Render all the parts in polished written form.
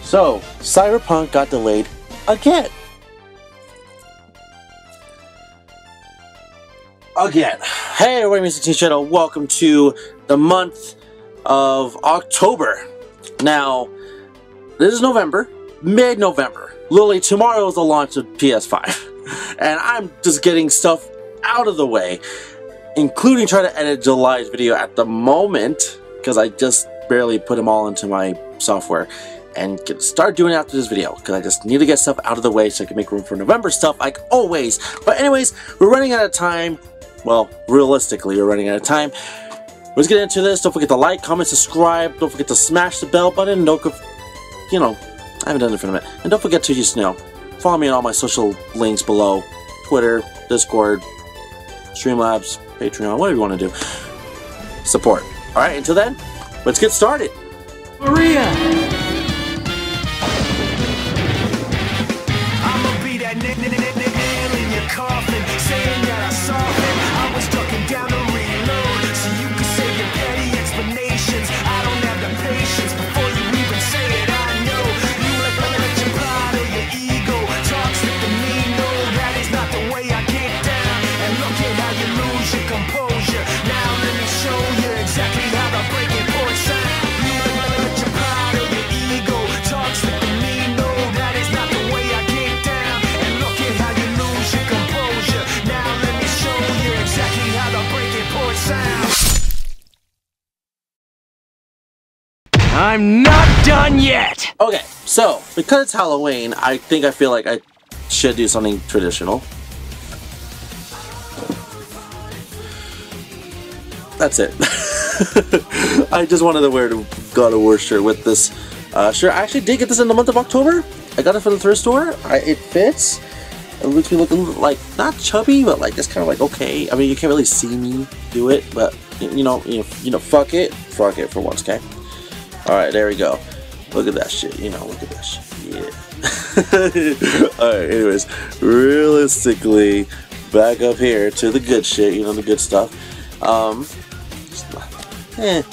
So, Cyberpunk got delayed again. Hey everybody, Mr. Exceedingshadow. Welcome to the month of October. Now, this is November, mid-November. Literally, tomorrow is the launch of PS5. And I'm just getting stuff out of the way, including trying to edit July's video at the moment, because I just barely put them all into my software. And start doing it after this video, because I just need to get stuff out of the way so I can make room for November stuff, like always. But anyways, we're running out of time. Well, realistically, we're running out of time. Let's get into this. Don't forget to like, comment, subscribe. Don't forget to smash the bell button. Don't, you know, I haven't done it for a minute. And don't forget to just, follow me on all my social links below. Twitter, Discord, Streamlabs, Patreon, whatever you want to do. Support. Alright, until then, let's get started. Maria! Nail in your coffin, saying that I softened. I was ducking down to reload, so you could say your petty explanations. I don't have the patience before you even say it. I know you let your pride or your ego talk slick to me. No, that is not the way I get down. And look at how you lose your composure. Now let me show you exactly how the breaking point sound. You let your pride or your ego talk slick to me. No, that is not the way I get down. How you lose your composure. Now let me show you exactly how the breaking point sounds. I'm not done yet! Okay, so, because it's Halloween, I feel like I should do something traditional. That's it. I just wanted to wear the God of War shirt with this shirt. I actually did get this in the month of October. I got it from the thrift store. It fits. It makes me looking like, not chubby, but like just kind of like okay. I mean, you can't really see me do it, but you know, fuck it for once, okay? All right, there we go. Look at that shit, look at that shit, yeah. All right, anyways, realistically, back up here to the good shit, the good stuff. And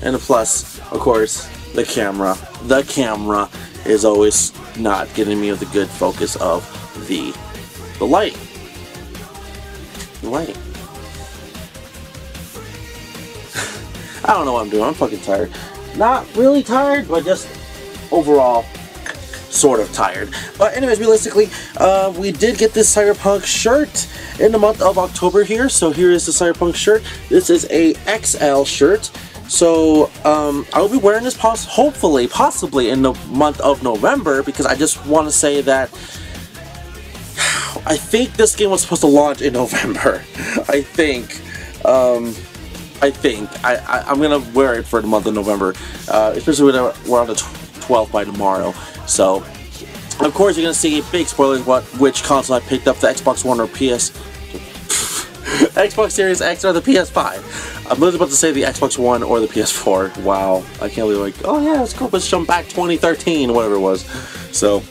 the plus, of course, the camera. The camera is always not getting me with the good focus of the lighting. The lighting. I don't know what I'm doing. I'm fucking tired. Not really tired, but just overall sort of tired. But anyways, realistically, we did get this Cyberpunk shirt in the month of October here. So here is the Cyberpunk shirt. This is a XL shirt. So I will be wearing this possibly in the month of November, because I just want to say that I think this game was supposed to launch in November. I'm gonna wear it for the month of November, especially when we're on the 12th by tomorrow. So, of course, you're gonna see big spoilers which console I picked up: the Xbox One or Xbox Series X or the PS5. I'm literally about to say the Xbox One or the PS4. Wow, I can't believe, like, oh yeah, it's cool. Let's jump back 2013, whatever it was. So,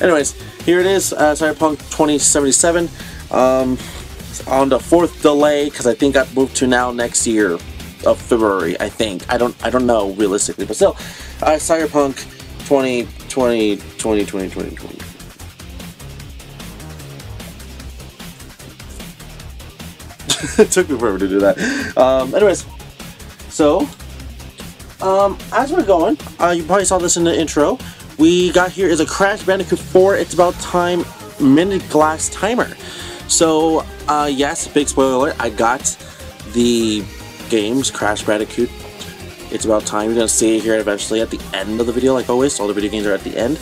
anyways, here it is, Cyberpunk 2077. On the 4th delay, because I think I've moved to now next year of February. I think I don't know realistically, but still, Cyberpunk 2020. It took me forever to do that. Anyways, so as we're going, you probably saw this in the intro. We got here is a Crash Bandicoot 4 It's About Time minute glass timer. So yes, big spoiler alert, I got the games Crash Bandicoot It's About Time. You're gonna see it here eventually at the end of the video, like always. All the video games are at the end.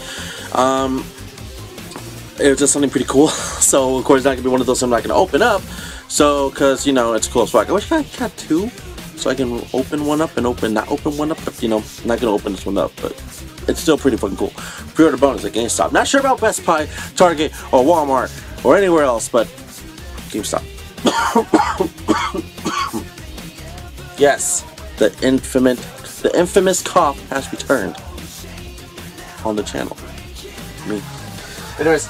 It was just something pretty cool. So of course it's not gonna be one of those I'm not gonna open up. So, because, it's cool as fuck. I wish I got two, so I can open one up and not open one up, but, not gonna open this one up, but it's still pretty fucking cool. Pre-order bonus at Gamestop. Not sure about Best Buy, Target, or Walmart, or anywhere else, but Gamestop. Yes, the infamous cough has returned on the channel. Me. Anyways,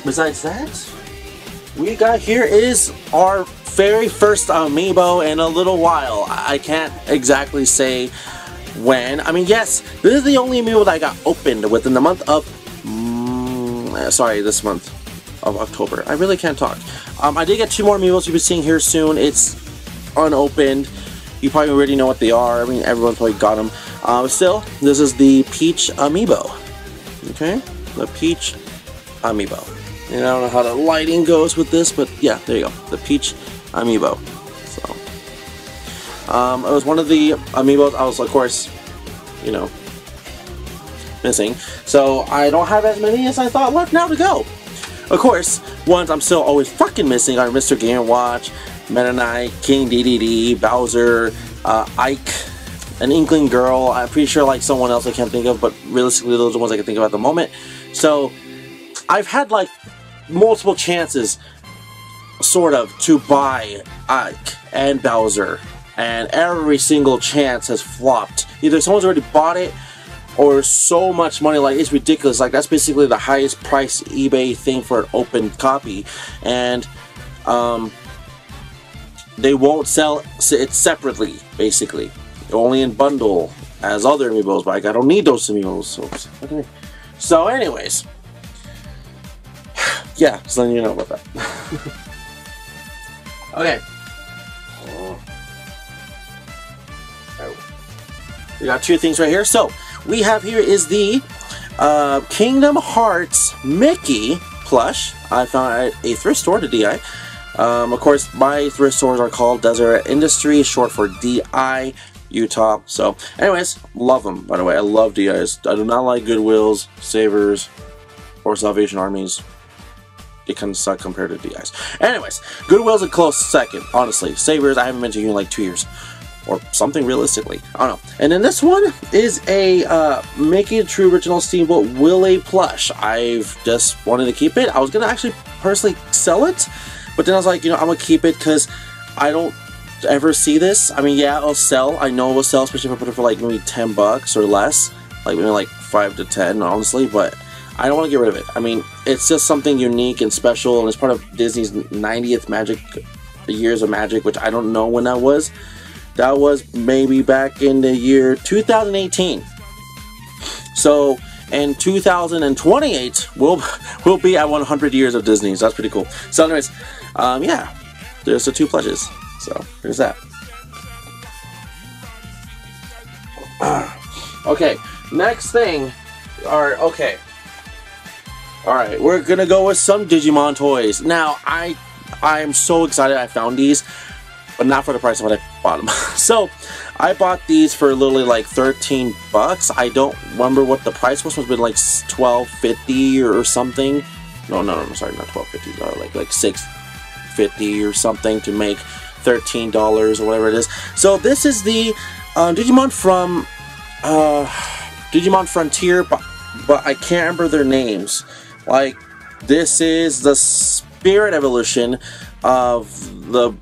besides that, we got here is our very first amiibo in a little while. I can't exactly say when, I mean, yes, this is the only amiibo that I got opened within the month of, this month of October. I really can't talk. I did get 2 more amiibos you'll be seeing here soon. It's unopened. You probably already know what they are. I mean, everyone probably got them. Still, this is the Peach amiibo. Okay? The Peach amiibo. And I don't know how the lighting goes with this, but yeah, there you go. The Peach amiibo. So, it was one of the amiibos I was, of course, you know, missing. So, I don't have as many as I thought left now to go. Of course, ones I'm still always fucking missing are Mr. Game & Watch, Meta Knight, King DDD, Bowser, Ike, an Inkling Girl. I'm pretty sure like someone else I can't think of, but realistically those are the ones I can think of at the moment. So I've had like multiple chances sort of to buy Ike and Bowser, and every single chance has flopped. Either someone's already bought it or so much money, like it's ridiculous. Like that's basically the highest price eBay thing for an open copy, and they won't sell it separately, basically. Only in bundle as other amiibos, but I don't need those amiibos. So, okay. So anyways, yeah, just letting you know about that. Okay. We got 2 things right here. So we have here is the Kingdom Hearts Mickey plush. I found at a thrift store, the DI. Of course, my thrift stores are called Desert Industry, short for DI, Utah. So, anyways, love them, by the way. I love DIs. I do not like Goodwills, Savers, or Salvation Armies. They kind of suck compared to DIs. Anyways, Goodwill's a close second, honestly. Savers, I haven't been to you in like 2 years. Or something realistically. I don't know. And then this one is a Mickey True Original Steamboat Willy plush. I've just wanted to keep it. I was going to actually personally sell it. But then I was like, you know, I'm going to keep it because I don't ever see this. I mean, yeah, it'll sell. I know it will sell, especially if I put it for like maybe 10 bucks or less. Like maybe like 5 to 10, honestly. But I don't want to get rid of it. I mean, it's just something unique and special. And it's part of Disney's 90th Magic, Years of Magic, which I don't know when that was. That was maybe back in the year 2018. So, in 2028, we'll be at 100 years of Disney. So that's pretty cool. So anyways, yeah, there's the 2 pledges. So, there's that. Okay, next thing okay. Alright, we're gonna go with some Digimon toys. Now, I'm so excited I found these, but not for the price of what I bought them. So, I bought these for literally like 13 bucks. I don't remember what the price was. It was like $12.50 or something. No, I'm sorry, not $12.50. Like $6.50 or something to make $13 or whatever it is. So this is the Digimon from Digimon Frontier, but I can't remember their names. Like, this is the Spirit Evolution of the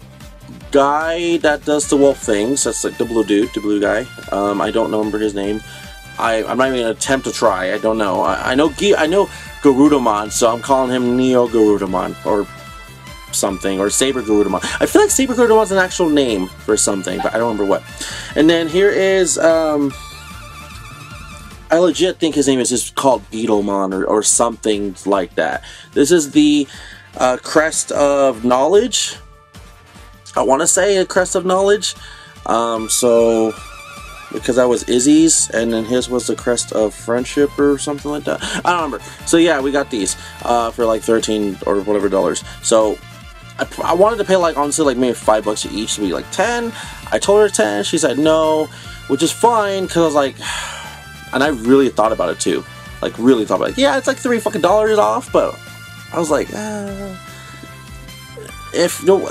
guy that does the wolf things. That's like the blue dude, the blue guy. I don't remember his name. I'm not even gonna attempt to try. I don't know. I know Garudamon, so I'm calling him Neo Garudamon or something, or Saber Garudamon. I feel like Saber Garudamon's an actual name for something, but I don't remember what. And then here is I legit think his name is just called Beetlemon or something like that. This is the Crest of Knowledge. I want to say a Crest of Knowledge. So, because that was Izzy's, and then his was the Crest of Friendship or something like that. I don't remember. So yeah, we got these for like 13 or whatever dollars. So I wanted to pay like, honestly, like maybe $5 each to be like 10. I told her 10. She said no, which is fine, because I was like, and I really thought about it too. Like really thought about it. Yeah, it's like $3 fucking off, but I was like, if no,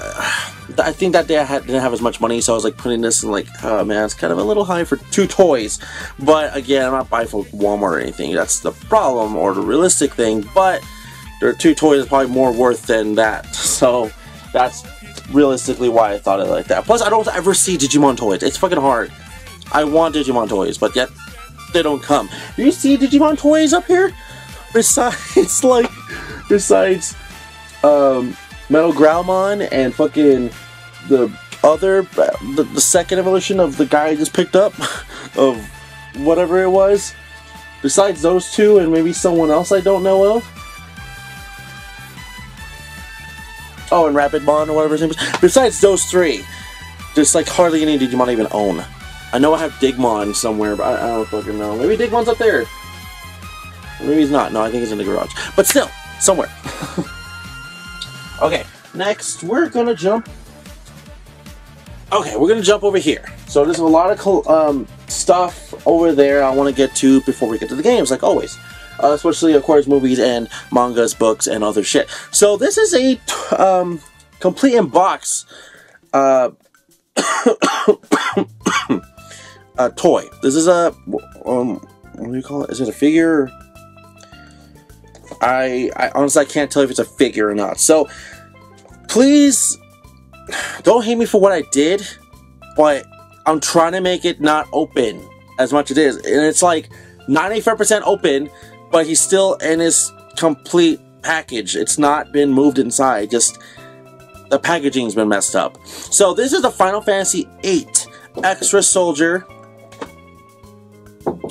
I think that day I didn't have as much money, so I was like putting this in like, oh man, it's kind of a little high for 2 toys. But again, I'm not buying from Walmart or anything. That's the problem, or the realistic thing. But there are 2 toys is probably more worth than that. So that's realistically why I thought it like that. Plus, I don't ever see Digimon toys. It's fucking hard. I want Digimon toys, but yet they don't come. Do you see Digimon toys up here? Besides Metal Growlmon and fucking the other, the second evolution of the guy I just picked up of whatever it was. Besides those two and maybe someone else I don't know of. Oh, and Rapid Bond or whatever his name is. Besides those three, there's like hardly any Digimon I even own. I know I have Digimon somewhere, but I don't fucking know. Maybe Digmon's up there. Maybe he's not. No, I think he's in the garage. But still, somewhere. Okay, next we're gonna jump. Okay, we're gonna jump over here. So there's a lot of stuff over there I want to get to before we get to the games, like always. Especially, of course, movies and mangas, books, and other shit. So this is a complete in box toy. This is a what do you call it? Is it a figure? I honestly can't tell if it's a figure or not. So please don't hate me for what I did, but I'm trying to make it not open as much as it is, and it's like 95% open. But he's still in his complete package. It's not been moved inside. Just the packaging's been messed up. So this is the Final Fantasy VIII Extra Soldier.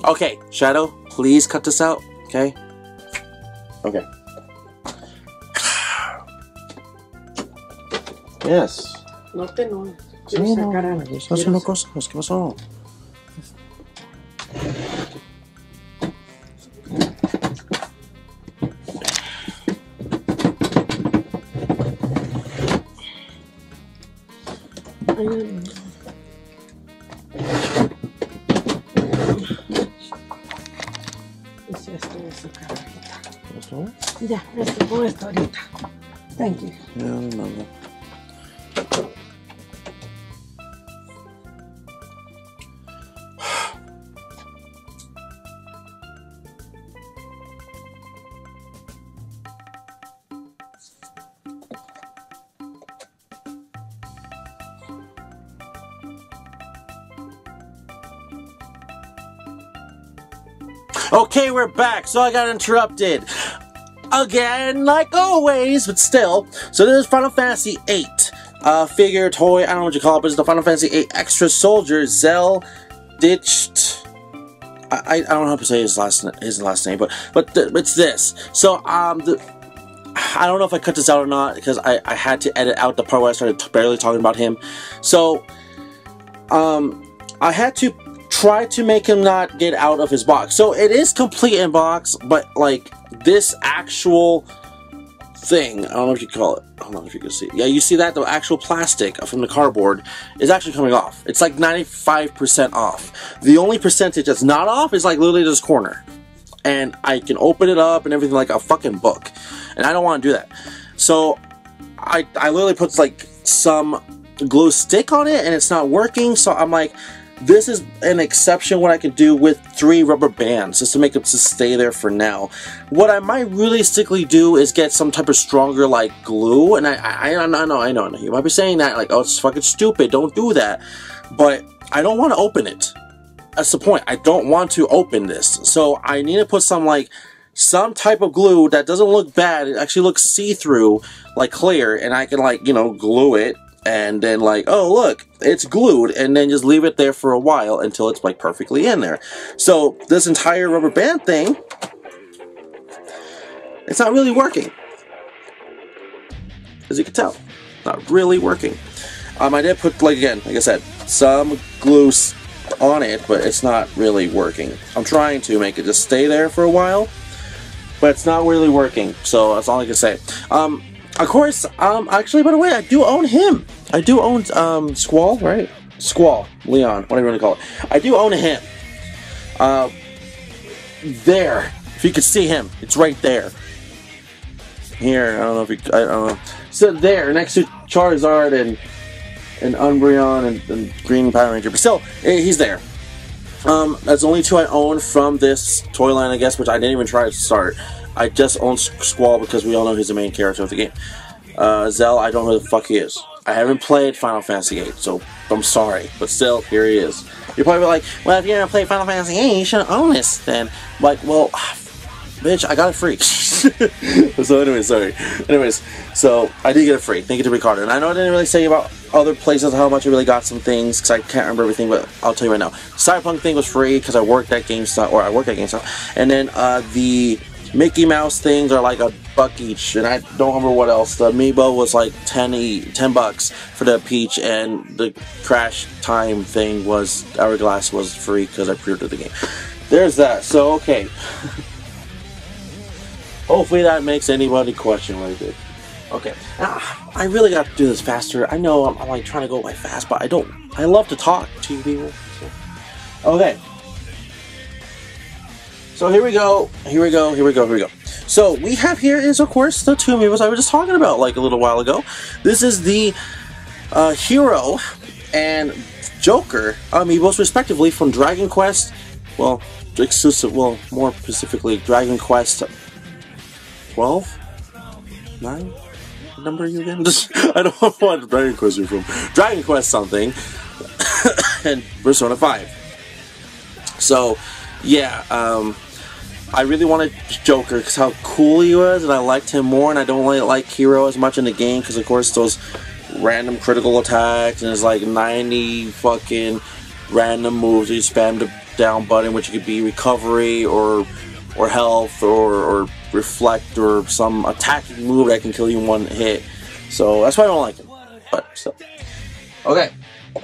Okay, Shadow, please cut this out. Okay. Okay. Yes. No te no. Sí, no, estoy haciendo cosas. ¿Qué pasó? Ya, con esto ahorita. Thank you. No. Okay, we're back. So I got interrupted again, like always, but still. So this is Final Fantasy VIII figure, toy, I don't know what you call it, but it's the Final Fantasy VIII Extra Soldier Zell Ditched. I don't know how to say his last name, but it's this. So I don't know if I cut this out or not because I had to edit out the part where I started barely talking about him. So I had to try to make him not get out of his box. So it is complete in box, but like this actual thing, I don't know if you call it, I don't know if you can see. Yeah, you see that? The actual plastic from the cardboard is actually coming off. It's like 95% off. The only percentage that's not off is like literally this corner. And I can open it up and everything like a fucking book. And I don't want to do that. So I literally put like some glue stick on it and it's not working. So I'm like, this is an exception what I can do with 3 rubber bands just to make it to stay there for now. What I might realistically do is get some type of stronger like glue, and I know you might be saying that like, oh, it's fucking stupid, don't do that, but I don't want to open it. That's the point. I don't want to open this, so I need to put some type of glue that doesn't look bad. It actually looks see-through, like clear, and I can like, you know, glue it. And then like, oh look, it's glued, and then just leave it there for a while until it's like perfectly in there. So this entire rubber band thing, it's not really working. As you can tell, not really working. I did put, like again, like I said, some glue on it, but it's not really working. I'm trying to make it just stay there for a while, but it's not really working. So that's all I can say. Of course, actually, by the way, I do own him. I do own, Squall, right? Squall, Leon, whatever you want to call it. I do own him. There. If you can see him, it's right there. Here, I don't know if you, I don't know. So there, next to Charizard and Umbreon and Green Power Ranger. But still, he's there. That's the only 2 I own from this toy line, I guess, which I didn't even try to start. I just own Squall because we all know he's the main character of the game. Zell, I don't know who the fuck he is. I haven't played Final Fantasy VIII, so I'm sorry. But still, here he is. You're probably like, well, if you're gonna play Final Fantasy VIII, you shouldn't own this then. Like, well, bitch, I got it free. So anyways, sorry. Anyways, so I did get it free. Thank you to Ricardo. And I know I didn't really say about other places how much I really got some things because I can't remember everything, but I'll tell you right now. Cyberpunk thing was free because I worked at GameStop, or I work at GameStop. And then the Mickey Mouse things are like $1 each, and I don't remember what else. The Amiibo was like $10 for the Peach, and the Crash Time thing was Hourglass was free because I pre-ordered the game. There's that. So okay. Hopefully that makes anybody question what I did. Okay, I really got to do this faster. I know I'm like trying to go by fast, but I don't. I love to talk to you people. So. Okay. So here we go. So we have here is of course the two amiibos I was just talking about like a little while ago. This is the Hero and Joker amiibos respectively from Dragon Quest. Well, exclusive. Well, more specifically, Dragon Quest 12, 9. What number are you again? I don't know what Dragon Quest you're from. Dragon Quest something, and Persona 5. So, yeah, I really wanted Joker because how cool he was, and I liked him more. And I don't really like Hero as much in the game because, of course, those random critical attacks and it's like 90 fucking random moves. You spam the down button, which could be recovery or health or reflect or some attacking move that can kill you in one hit. So that's why I don't like him. But still. Okay.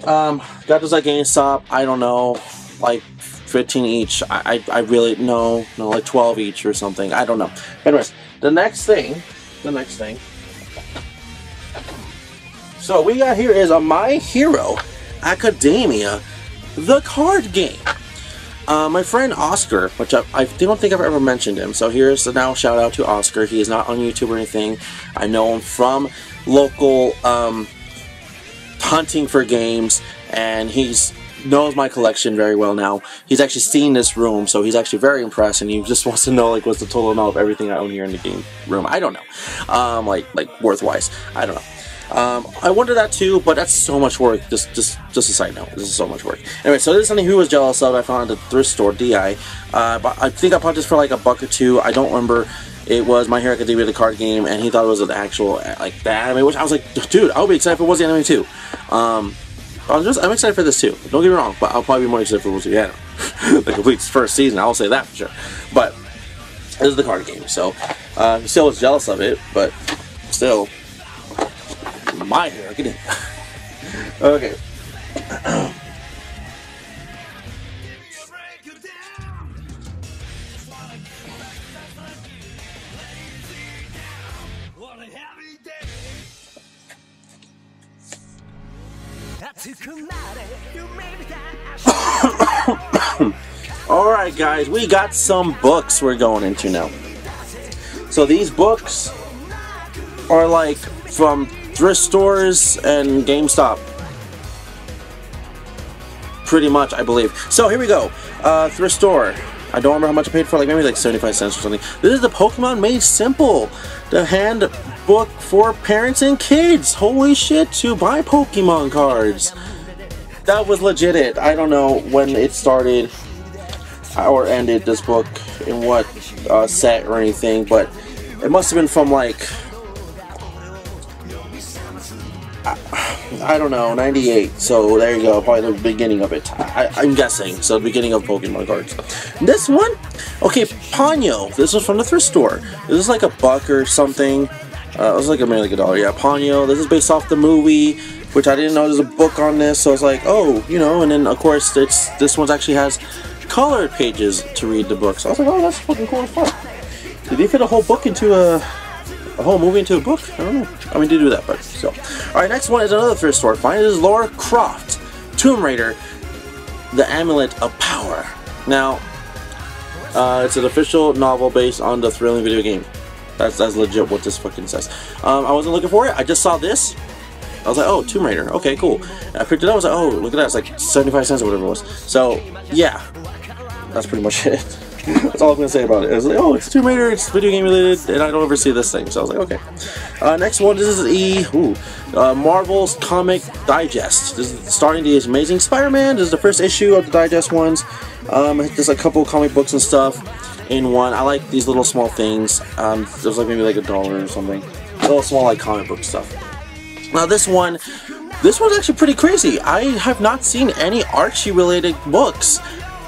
Got those at GameStop. I don't know. Like 15 each. I really no, like 12 each or something. I don't know. Anyways, the next thing. So we got here is a My Hero Academia, the card game. My friend Oscar, which I don't think I've ever mentioned him, so here's the now shout out to Oscar. He is not on YouTube or anything. I know him from local hunting for games, and he's knows my collection very well now. He's actually seen this room, so he's actually very impressed, and he just wants to know like what's the total amount of everything I own here in the game room. I don't know, like worth-wise. I don't know. I wonder that too, but that's so much work. Just a side note. This is so much work. Anyway, so this is something he was jealous of. I found at the thrift store, DI. But I think I bought this for like $1 or $2. I don't remember. It was My Hero Academia, the card game, and he thought it was an actual like the anime, which I was like, dude, I would be excited if it was the anime too. I'm excited for this too. Don't get me wrong, but I'll probably be more excited for it was the anime. The complete first season, I will say that for sure. But this is the card game, so he still was jealous of it, but still. My Hero Academia. Okay. Alright guys, we got some books we're going into now. So these books are like from thrift stores and GameStop. Pretty much, I believe. So here we go. Thrift store. I don't remember how much I paid for, like maybe like 75 cents or something. This is the Pokemon Made Simple. The handbook for parents and kids. Holy shit, to buy Pokemon cards. That was legit it. I don't know when it started or ended, this book, in what set or anything, but it must have been from like I don't know, 98, so there you go, probably the beginning of it, I'm guessing, so the beginning of Pokemon cards. This one, okay, Ponyo, this was from the thrift store. This is like $1 or something, it was like maybe like $1, yeah, Ponyo. This is based off the movie, which I didn't know there's a book on this, so I was like, oh, you know, and then of course, this one actually has colored pages to read the book, so I was like, oh, that's fucking cool as fuck. Did he fit a whole book into a whole movie into a book? I don't know. I mean, to do that, but still. Alright, next one is another thrift store find. This is Lara Croft, Tomb Raider, The Amulet of Power. Now, it's an official novel based on the thrilling video game. That's legit what this fucking says. I wasn't looking for it. I just saw this. I was like, oh, Tomb Raider. Okay, cool. And I picked it up. I was like, oh, look at that. It's like 75 cents or whatever it was. So, yeah. That's pretty much it. That's all I'm going to say about it. I was like, oh, it's Tomb Raider, it's video game related, and I don't ever see this thing. So I was like, okay. Next one, this is Marvel's Comic Digest. This is starting the Amazing Spider-Man. This is the first issue of the Digest ones. There's a couple comic books and stuff. in one. I like these little small things. There's like maybe like $1 or something. Little small like comic book stuff. Now this one's actually pretty crazy. I have not seen any Archie related books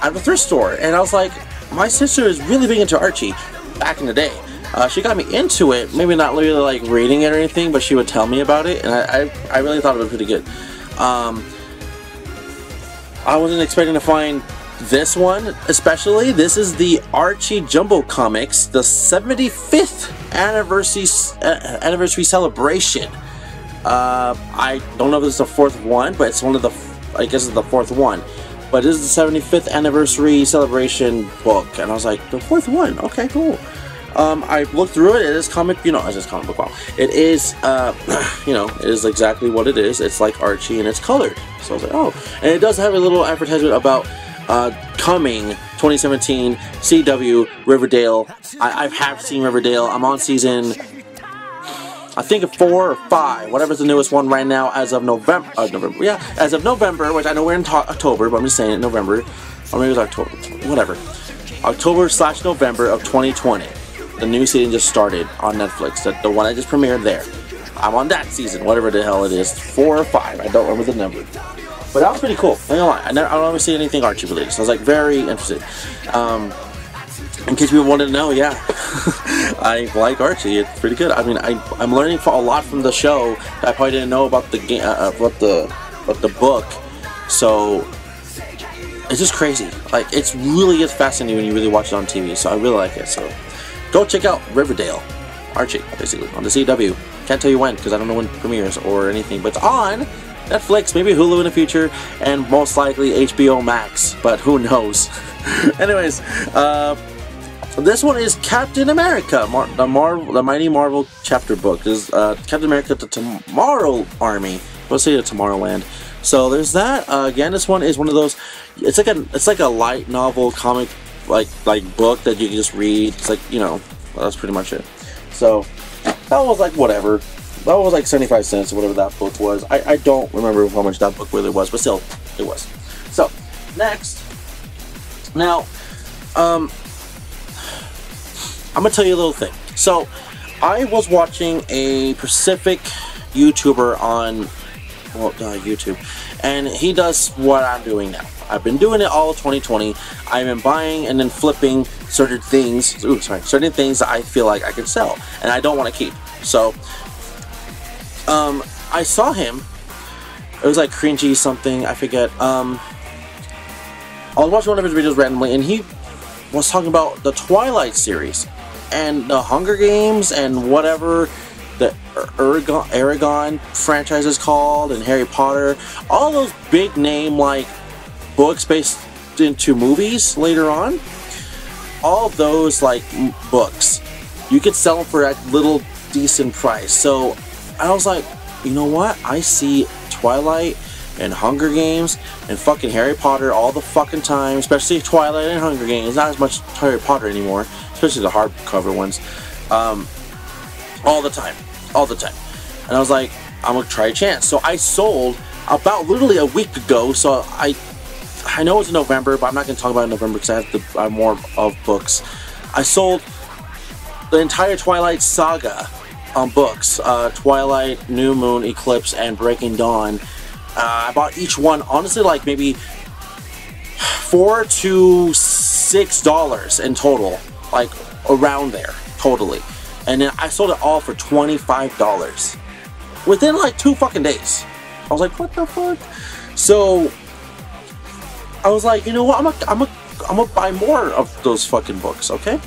at the thrift store, and I was like, my sister is really big into Archie back in the day. She got me into it, maybe not really like reading it or anything, but she would tell me about it, and I really thought it was pretty good. I wasn't expecting to find this one, especially. This is the Archie Jumbo Comics, the 75th anniversary celebration. I don't know if this is the 4th one, but it's one of the, I guess it's the 4th one. But this is the 75th anniversary celebration book, and I was like, the 4th one, okay, cool. I looked through it. It is comic, you know, it's just comic book. Wow, it is, you know, it is exactly what it is. It's like Archie, and it's colored. So I was like, oh, and it does have a little advertisement about coming 2017 CW Riverdale. I have seen Riverdale. I'm on season, I think 4 or 5, whatever's the newest one right now, as of November. Yeah, as of November, which I know we're in October, but I'm just saying November, or maybe it was October, whatever. October/November of 2020. The new season just started on Netflix. The one I just premiered there. I'm on that season, whatever the hell it is, 4 or 5. I don't remember the number. But that was pretty cool. I'm not gonna lie. I don't ever see anything Archie related, so I was like very interested. In case people wanted to know, yeah, I like Archie. It's pretty good. I mean, I'm learning a lot from the show that I probably didn't know about the game, about the book. So it's just crazy. Like, it's really gets fascinating when you really watch it on TV. So I really like it. So go check out Riverdale, Archie, basically on the CW. Can't tell you when because I don't know when it premieres or anything, but it's on Netflix, maybe Hulu in the future, and most likely HBO Max. But who knows? Anyways, this one is Captain America, the Mighty Marvel chapter book. This is Captain America: The Tomorrow Army. Let's say the Tomorrowland. So there's that. Again, this one is one of those. It's like a light novel comic, like book that you can just read. It's like, you know, that's pretty much it. So that was like whatever. That was like 75 cents or whatever that book was. I don't remember how much that book really was, but still, it was. So next, now, I'm gonna tell you a little thing. So I was watching a Pacific YouTuber on YouTube, and he does what I'm doing now. I've been doing it all of 2020. I've been buying and then flipping certain things. Certain things that I feel like I can sell and I don't want to keep. So I saw him. It was like cringy something, I forget. I was watching one of his videos randomly, and he was talking about the Twilight series and the Hunger Games and whatever the Aragon franchise is called, and Harry Potter, all those big name like books based into movies later on. All of those like books, you could sell them for a little decent price. So I was like, you know what? I see Twilight and Hunger Games and fucking Harry Potter all the fucking time, especially Twilight and Hunger Games. Not as much Harry Potter anymore, especially the hardcover ones. All the time. And I was like, I'm gonna try a chance. So I sold about literally a week ago. So I know it's November, but I'm not gonna talk about November because I have more of books. I sold the entire Twilight saga on books. Twilight, New Moon, Eclipse, and Breaking Dawn. I bought each one, honestly, like maybe $4 to $6 in total, like around there, totally. And then I sold it all for $25 within like 2 fucking days. I was like, what the fuck? So I was like, you know what? I'm gonna buy more of those fucking books, okay?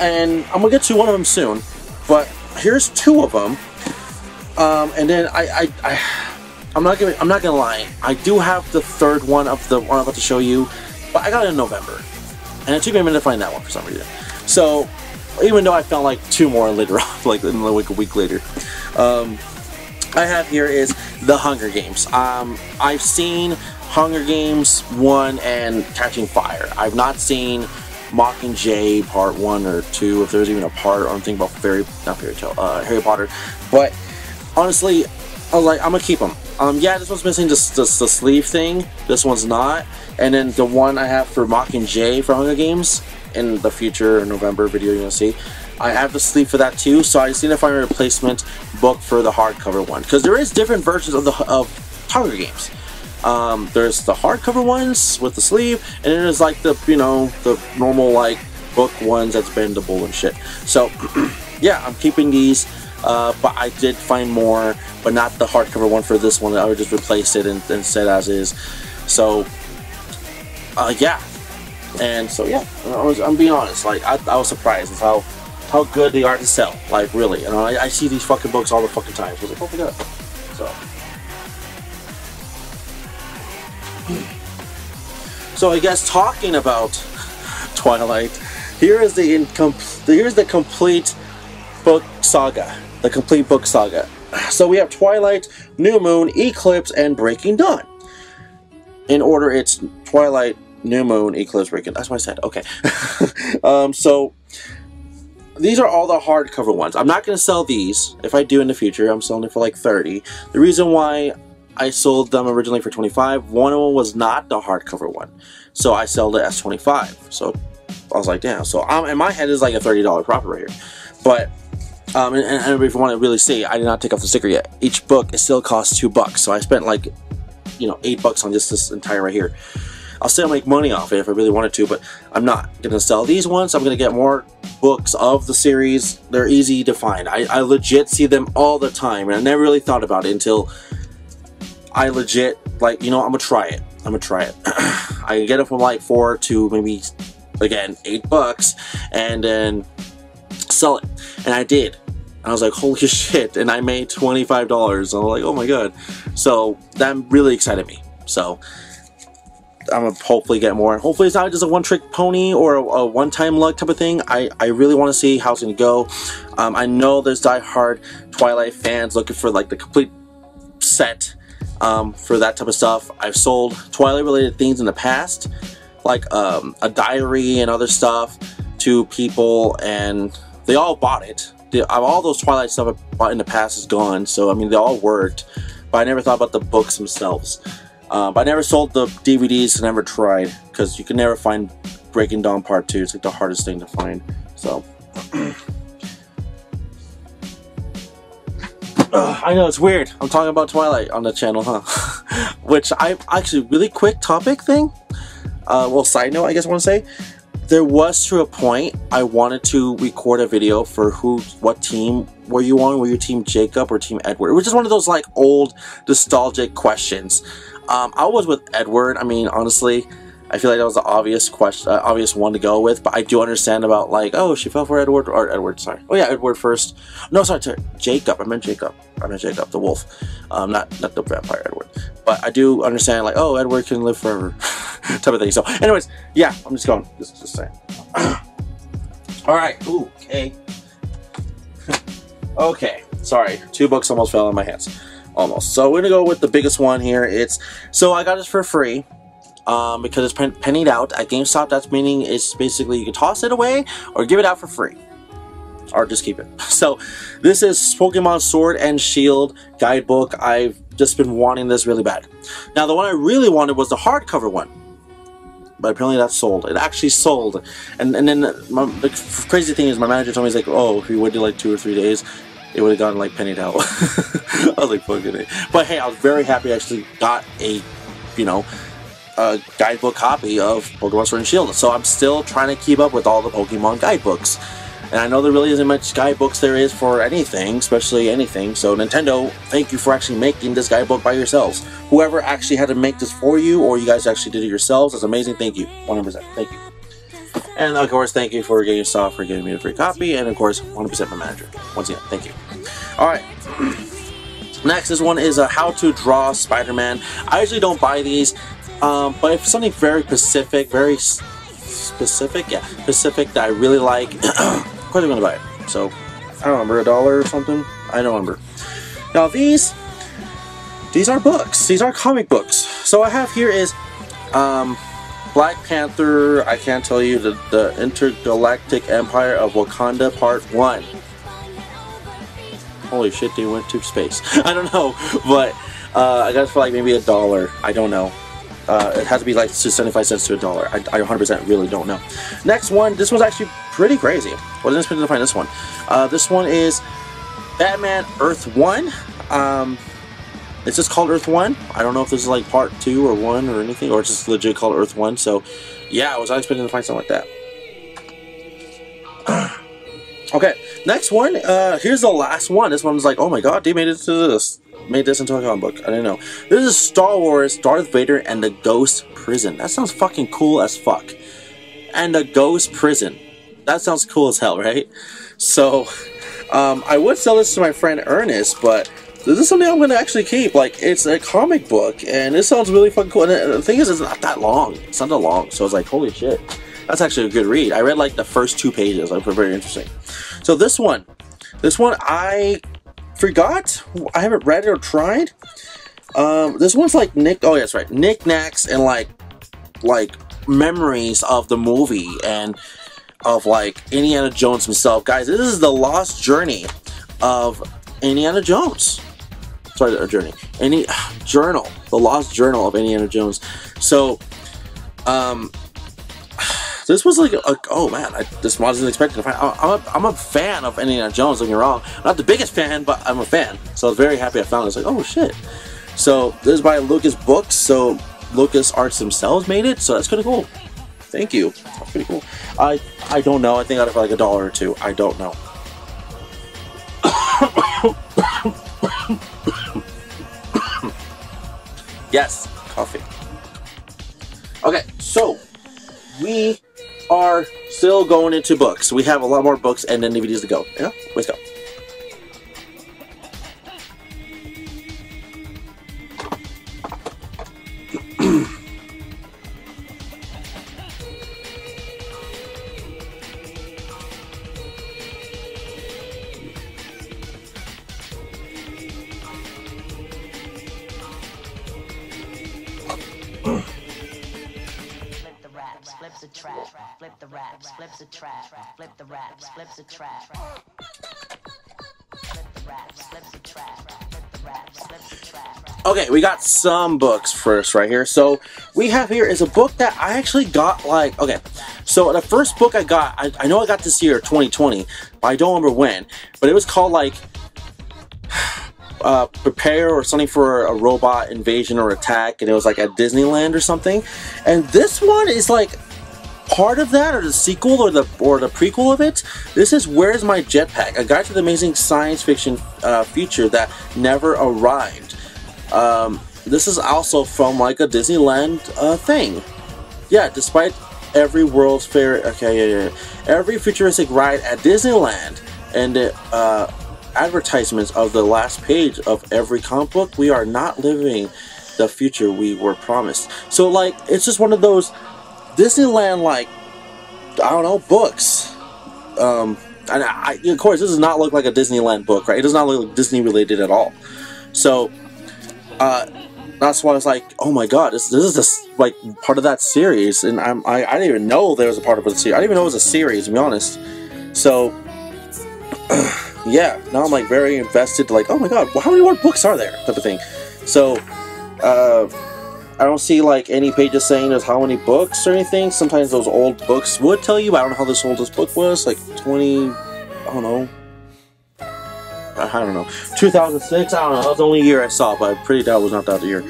And I'm gonna get to one of them soon. But here's 2 of them. And then I'm not gonna lie. I do have the 3rd one of the one I'm about to show you, but I got it in November, and it took me a minute to find that one for some reason. So even though I found like 2 more later on, like a week later, I have here is the Hunger Games. I've seen Hunger Games 1 and Catching Fire. I've not seen Mockingjay Part 1 or 2, if there's even a part. I'm thinking about Harry Potter. But honestly, I was like, I'm gonna keep them. Yeah, this one's missing the sleeve thing. This one's not. And then the one I have for Mockingjay for Hunger Games in the future November video you're gonna see, I have the sleeve for that too. So I just need to find a replacement book for the hardcover one, because there is different versions of Hunger Games. There's the hardcover ones with the sleeve, and then there's like the, you know, the normal like book ones that's bendable and shit. So yeah, I'm keeping these. But I did find more, but not the hardcover one for this one. I would just replace it and set as is. So, yeah. And so, yeah, I'm being honest. Like, I was surprised with how good they are to sell. Like, really. You know, I see these fucking books all the fucking time. So I was like, oh my god. So I guess talking about Twilight, here's the complete book saga. The complete book saga. So we have Twilight, New Moon, Eclipse, and Breaking Dawn. In order, it's Twilight, New Moon, Eclipse, Breaking Dawn. That's what I said. Okay. So these are all the hardcover ones. I'm not going to sell these. If I do in the future, I'm selling it for like 30. The reason why I sold them originally for 25, one of them was not the hardcover one. So I sold it as 25. So I was like, damn. So in my head, it's like a $30 profit right here. But and if you want to really see, I did not take off the sticker yet. Each book, it still costs $2. So I spent like, you know, $8 on just this entire right here. I'll still make money off it if I really wanted to, but I'm not going to sell these ones. I'm going to get more books of the series. They're easy to find. I legit see them all the time, and I never really thought about it until I legit, like, you know, I'm going to try it. I'm going to try it. I can get it from like $4 to maybe, again, $8, and then sell it. And I did. I was like, holy shit, and I made $25. I was like, oh my god. So that really excited me. So I'm gonna hopefully get more. Hopefully it's not just a one-trick pony or a one-time luck type of thing. I really want to see how it's gonna go. I know there's die-hard Twilight fans looking for like the complete set for that type of stuff. I've sold Twilight-related things in the past, like a diary and other stuff to people, and they all bought it. All those Twilight stuff I bought in the past is gone, so I mean they all worked, but I never thought about the books themselves. But I never sold the DVDs, I never tried, because you can never find Breaking Dawn Part 2. It's like the hardest thing to find. So I know it's weird. I'm talking about Twilight on the channel, huh? Which I actually really quick topic thing. Well, side note, I guess I want to say. There was to a point I wanted to record a video for what team were you on? Were you Team Jacob or Team Edward? It was just one of those like old nostalgic questions. I was with Edward. I mean, honestly, I feel like that was the obvious question, obvious one to go with. But I do understand about like, oh, she fell for Edward, or Edward. Sorry. Oh yeah, Edward first. No, sorry, Jacob. I meant Jacob. The wolf. Not the vampire Edward. But I do understand like, oh, Edward can live forever, type of thing. So, anyways, yeah, I'm just going. Just saying. All right. Ooh, okay. Okay. Sorry, 2 books almost fell in my hands. Almost. So we're gonna go with the biggest one here. So I got this for free. Because it's pennied out at GameStop. That's meaning it's basically you can toss it away or give it out for free, or just keep it. So this is Pokemon Sword and Shield guidebook. I've just been wanting this really bad. Now the one I really wanted was the hardcover one, but apparently that's sold. It actually sold, and then the crazy thing is my manager told me, he's like, oh, if you waited like 2 or 3 days, it would have gotten like pennied out. I was like, fucking it. But hey, I was very happy I actually got a, you know, a guidebook copy of Pokemon Sword and Shield. So I'm still trying to keep up with all the Pokemon guidebooks. And I know there really isn't much guidebooks there is for anything, especially anything. So Nintendo, thank you for actually making this guidebook by yourselves. Whoever actually had to make this for you, or you guys actually did it yourselves, that's amazing. Thank you. 100%. Thank you. And of course, thank you for GameStop for giving me a free copy. And of course, 100% my manager. Once again, thank you. Alright. Next, this one is How to Draw Spider-Man. I usually don't buy these. But if something very specific that I really like, of course I'm gonna buy it. So I don't remember, $1 or something. I don't remember. Now these are books. These are comic books. So I have here is Black Panther. I can't tell you the Intergalactic Empire of Wakanda Part 1. holy shit, they went to space. I don't know, but I got it for like maybe $1. I don't know. It has to be like 75 cents to $1. I 100% really don't know. Next one, this one's actually pretty crazy. Wasn't expecting to find this one. This one is Batman Earth 1. It's just called Earth 1. I don't know if this is like part 2 or 1 or anything, or it's just legit called Earth 1. So, yeah, I was not expecting to find something like that. Okay, next one. Here's the last one. This one's like, oh my god, they made it to this. Made this into a comic book. I didn't know. This is Star Wars, Darth Vader, and the Ghost Prison. That sounds fucking cool as fuck. And the Ghost Prison. That sounds cool as hell, right? So, I would sell this to my friend Ernest, but this is something I'm going to actually keep. Like, it's a comic book, and it sounds really fucking cool. And the thing is, it's not that long. It's not that long. So I was like, holy shit. That's actually a good read. I read, like, the first 2 pages. Like, very interesting. So this one, I forgot. I haven't read it or tried. This one's like oh, yeah, that's right. Knickknacks and, like memories of the movie and of, like, Indiana Jones himself. Guys, this is the lost journey of Indiana Jones. Sorry, the journey. Journal. The lost journal of Indiana Jones. So, this was like, oh man, this wasn't expected to find. I'm a fan of Indiana Jones, don't get me wrong. Not the biggest fan, but I'm a fan. So I was very happy I found this. Like, oh shit. So this is by Lucas Books. So Lucas Arts themselves made it. So that's kind of cool. Thank you. That's pretty cool. I don't know. I think I got it for like $1 or $2. I don't know. Yes, coffee. Okay, so we are still going into books. We have a lot more books and then DVDs to go. Yeah, let's go. Flips a trap, flip the raps, flips a trap, flip the raps, flips a trap. Flip the raps, flips a trap, flip the raps, flips a trap. Okay, we got some books first right here. So we have here is a book that I actually got like, okay, so the first book I got, I know I got this year, 2020, but I don't remember when, but it was called like Prepare or something for a robot invasion or attack, and it was like at Disneyland or something. And this one is like part of that, or the sequel, or the prequel of it. This is Where's My Jetpack? A Guide to the Amazing Science Fiction feature that never arrived. This is also from like a Disneyland thing. Yeah, despite every World's Fair, every futuristic ride at Disneyland and the advertisements of the last page of every comic book, we are not living the future we were promised. So like, it's just one of those Disneyland, like, I don't know, books. And of course, this does not look like a Disneyland book, right? It does not look like Disney related at all. So, that's why I was like, oh my god, this is just like part of that series, and I didn't even know there was a part of a series. I didn't even know it was a series, to be honest. So, yeah, now I'm like very invested. Like, oh my god, how many more books are there? Type of thing. So, I don't see like any pages saying there's how many books or anything. Sometimes those old books would tell you, but I don't know how old this book was. Like 20, I don't know. 2006, I don't know. That was the only year I saw, but I'm pretty doubt it was not that year.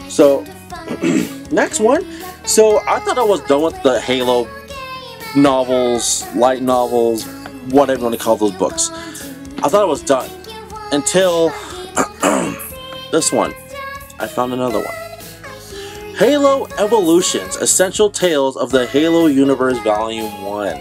So, next one. So, I thought I was done with the Halo novels, light novels, whatever you want to call those books. I thought I was done. Until this one. I found another one. Halo Evolutions, Essential Tales of the Halo Universe Volume 1.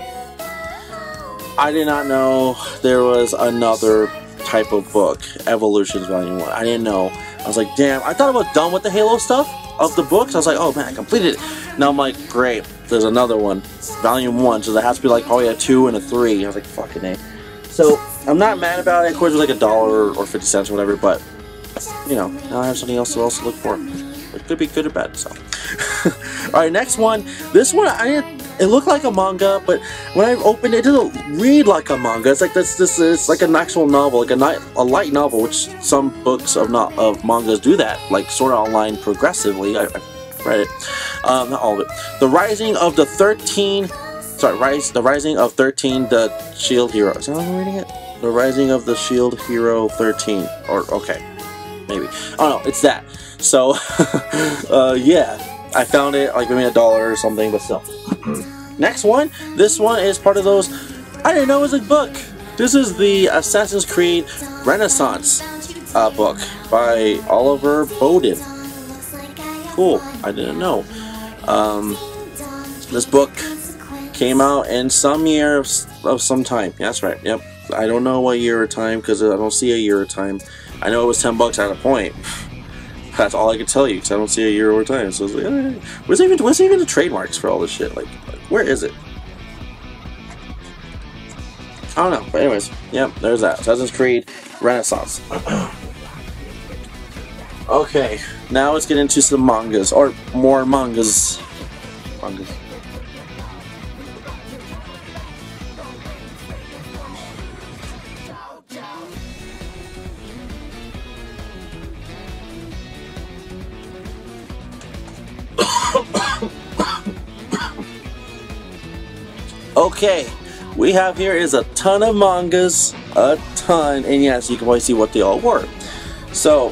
I did not know there was another type of book, Evolutions Volume 1. I didn't know. I was like, damn, I thought I was done with the Halo stuff of the books. I was like, oh man, I completed it. Now I'm like, great, there's another one, Volume 1, so there has to be like probably a 2 and a 3. I was like, fucking A. So, I'm not mad about it. Of course, it was like $1 or 50 cents or whatever, but, you know, now I have something else to also look for. It could be good or bad, so. Alright, next one. This one, I it looked like a manga, but when I opened it, it doesn't read like a manga. It's like this it's like an actual novel, like a light novel, which some books of mangas do that, like Sword Art Online progressively. I've read it, not all of it. The Rising of the 13, the Rising of 13, the Shield Hero. Is that how I'm reading it? The Rising of the Shield Hero 13, or okay, maybe. Oh no, it's that. So, yeah, I found it like maybe $1 or something, but still. Next one, this one is part of those I didn't know it was a book. This is the Assassin's Creed Renaissance book by Oliver Bowden. Cool, I didn't know. This book came out in some year of some time. Yeah, that's right. Yep. I don't know what year or time because I don't see a year or time. I know it was $10 at a point. That's all I can tell you because I don't see a year or time. So it's like, where's even the trademarks for all this shit? Like where is it? I don't know. But anyways, yep, there's that. Assassin's Creed Renaissance. Okay, now let's get into some mangas, or more mangas. Okay, we have here is a ton of mangas, a ton, and yes, you can probably see what they all were. So,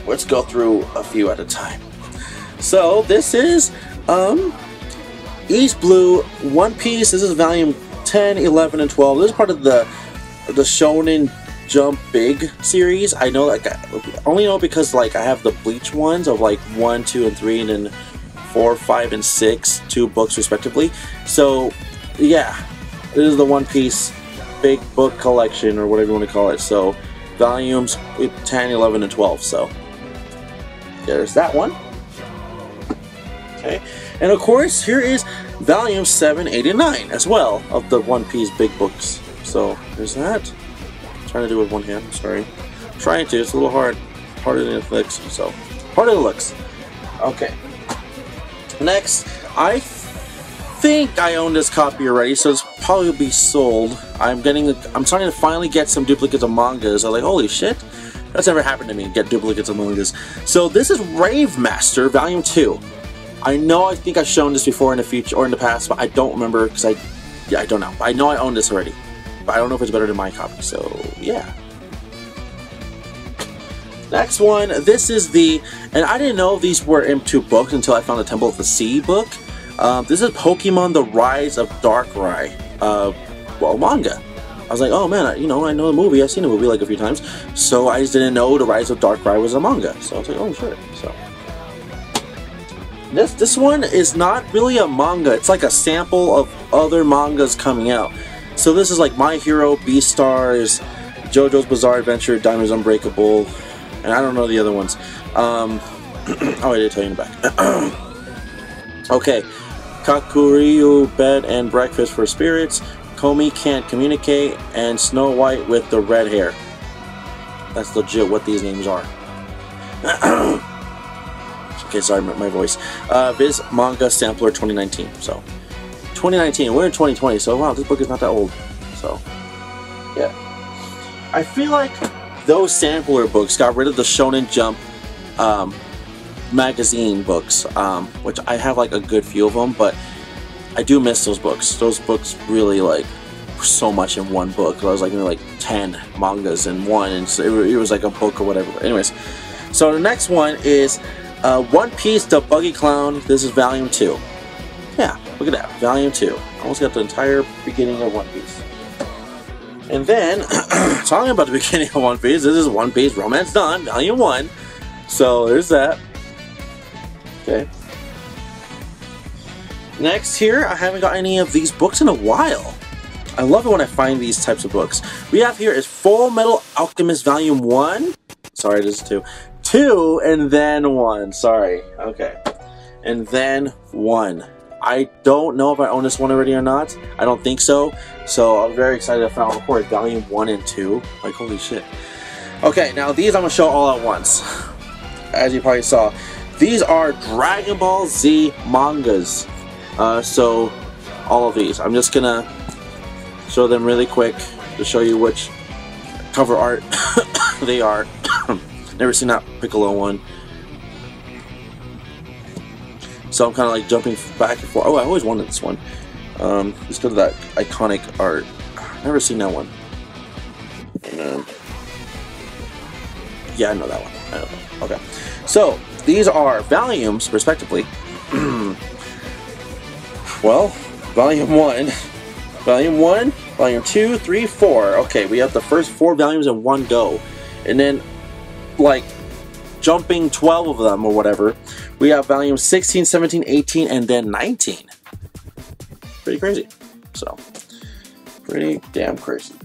let's go through a few at a time. So, this is, East Blue, One Piece. This is volume 10, 11, and 12. This is part of the Shonen Jump Big series. I know, like, I only know because, like, I have the Bleach ones of, like, 1, 2, and 3, and then 4, 5, and 6, 2 books respectively. So, yeah, this is the One Piece big book collection, or whatever you want to call it. So, volumes 10, 11, and 12. So, there's that one. Okay, and of course, here is volume 7, 8, and 9 as well of the One Piece big books. So, there's that. I'm trying to do it with one hand. Sorry, I'm trying to. It's a little harder than it looks. So, harder than it looks. Okay. Next, I think I own this copy already, so it's probably be sold. I'm starting to finally get some duplicates of mangas. I'm like, holy shit, that's never happened to me, get duplicates of mangas. So this is Rave Master Volume 2. I think I've shown this before in the future, or in the past, but I don't remember, because I don't know. I know I own this already, but I don't know if it's better than my copy, so yeah. Next one, this is and I didn't know these were in 2 books until I found the Temple of the Sea book. This is Pokemon The Rise of Darkrai, manga. I was like, oh man, I know the movie, I've seen the movie like a few times, so I just didn't know The Rise of Darkrai was a manga, so I was like, oh shit, so. This one is not really a manga, it's like a sample of other mangas coming out. So this is like My Hero, Beastars, JoJo's Bizarre Adventure, Diamonds Unbreakable, and I don't know the other ones. Oh, I did tell you in the back. Okay. Kakuryu, Bed and Breakfast for Spirits, Komi Can't Communicate, and Snow White with the Red Hair. That's legit what these names are. Okay, sorry, my voice. Viz Manga Sampler 2019. So, 2019, we're in 2020, so wow, this book is not that old. So, yeah. I feel like those sampler books got rid of the Shonen Jump magazine books, which I have like a good few of them, but I do miss those books. Those books really like so much in one book. I was like maybe like 10 mangas in one, and so it was like a book or whatever. But anyways, so the next one is One Piece The Buggy Clown. This is volume 2. Yeah, look at that, volume 2. Almost got the entire beginning of One Piece. And then, talking about the beginning of One Piece, this is One Piece Romance Dawn, volume 1. So there's that. Okay. Next here, I haven't got any of these books in a while. I love it when I find these types of books. We have here is Full Metal Alchemist Volume 1. Sorry, this is 2. 2 and then 1. Sorry. Okay. And then 1. I don't know if I own this one already or not. I don't think so. So I'm very excited to find out Volume 1 and 2. Like, holy shit. Okay, now these I'm going to show all at once. As you probably saw. These are Dragon Ball Z mangas. So all of these. I'm just gonna show them really quick to show you which cover art they are. Never seen that Piccolo one. So I'm kind of like jumping back and forth. Oh, I always wanted this one. Just because of that iconic art. Never seen that one. And, yeah, I know that one. I know that one. Okay. So, these are volumes, respectively. Well, volume 1. Volume 1, volume 2, 3, 4. Okay, we have the first 4 volumes in one go. And then, like, jumping 12 of them or whatever, we have volumes 16, 17, 18, and then 19. Pretty crazy. So, pretty damn crazy.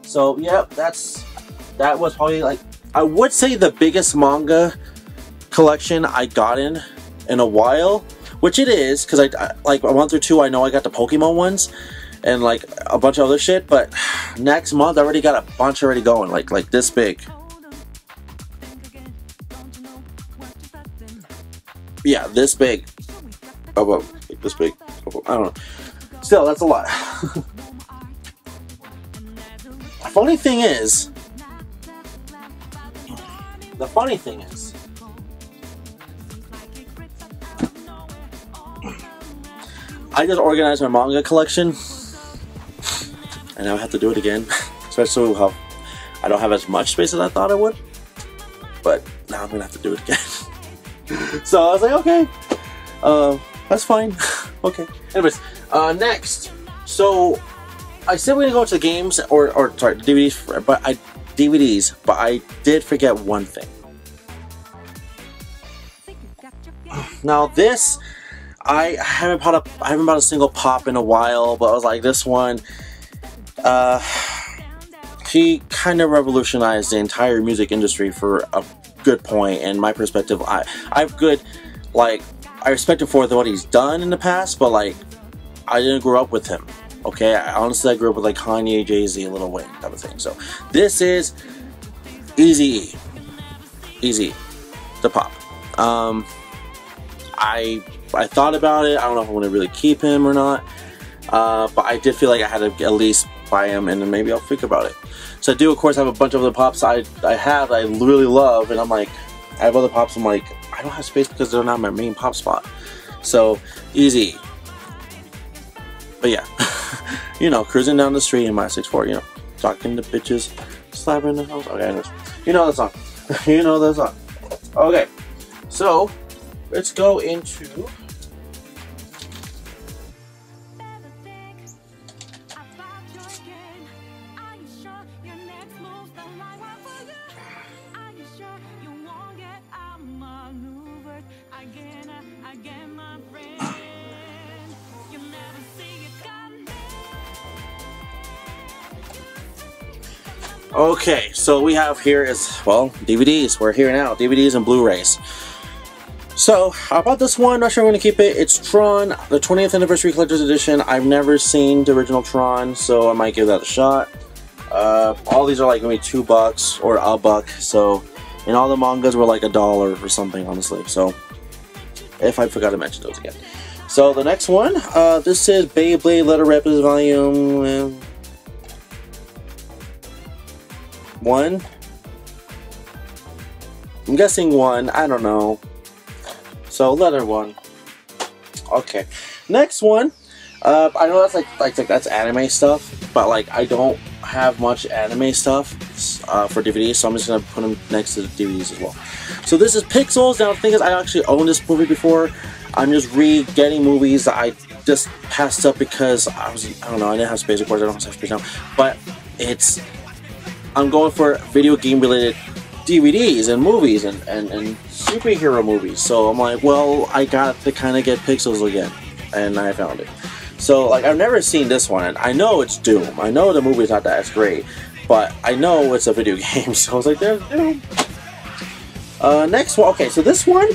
So, yeah, that was probably, like, I would say the biggest manga collection I got in a while, which it is, because I like a month or two, I know I got the Pokemon ones and like a bunch of other shit, but next month I already got a bunch already going, like this big. Yeah, this big. Oh, well, like this big. Oh, I don't know. Still, that's a lot. The funny thing is, I just organized my manga collection, and now I have to do it again, especially how I don't have as much space as I thought I would, but now I'm gonna have to do it again. So I was like, okay, that's fine. Okay. Anyways, next, so I said we're gonna go to the games, or sorry, the DVDs, but I did forget one thing. Now this, I haven't bought a single pop in a while, but I was like, this one, he kind of revolutionized the entire music industry for a good point. In my perspective, I respect him for what he's done in the past, but like, I didn't grow up with him. Okay, I grew up with like Kanye, Jay-Z, Lil Wayne type of thing. So this is Eazy-E, the pop. I thought about it. I don't know if I want to really keep him or not, but I did feel like I had to at least buy him, and then maybe I'll think about it. So I do, of course, have a bunch of other pops I really love, and I'm like, I have other pops. I'm like, I don't have space because they're not my main pop spot. So Eazy. But yeah, you know, cruising down the street in my 6'4", you know, talking to bitches, slapping the house. Okay, anyways, you know the song. You know the song. Okay, so let's go into okay, so we have here is, well, DVDs. We're here now, DVDs and Blu-rays. So, I bought this one, not sure I'm going to keep it. It's Tron, the 20th Anniversary Collector's Edition. I've never seen the original Tron, so I might give that a shot. All these are like maybe $2 or $1, so, and all the mangas were like $1 or something, honestly, so, if I forgot to mention those again. So, the next one, this is Beyblade Letter Rapids Volume 1. I'm guessing 1, I don't know. So letter 1. Okay. Next one. I know that's like that's anime stuff, but like I don't have much anime stuff for DVDs, so I'm just gonna put them next to the DVDs as well. So this is Pixels. Now the thing is, I actually owned this movie before. I'm just re-getting movies that I just passed up because I don't know, I didn't have space. Of course, I don't have space now. But I'm going for video game related DVDs and movies and superhero movies. So I'm like, well, I got to kind of get Pixels again, and I found it. So like, I've never seen this one, and I know it's Doom. I know the movie's not that great, but I know it's a video game. So I was like, there's Doom. Next one. Okay, so this one.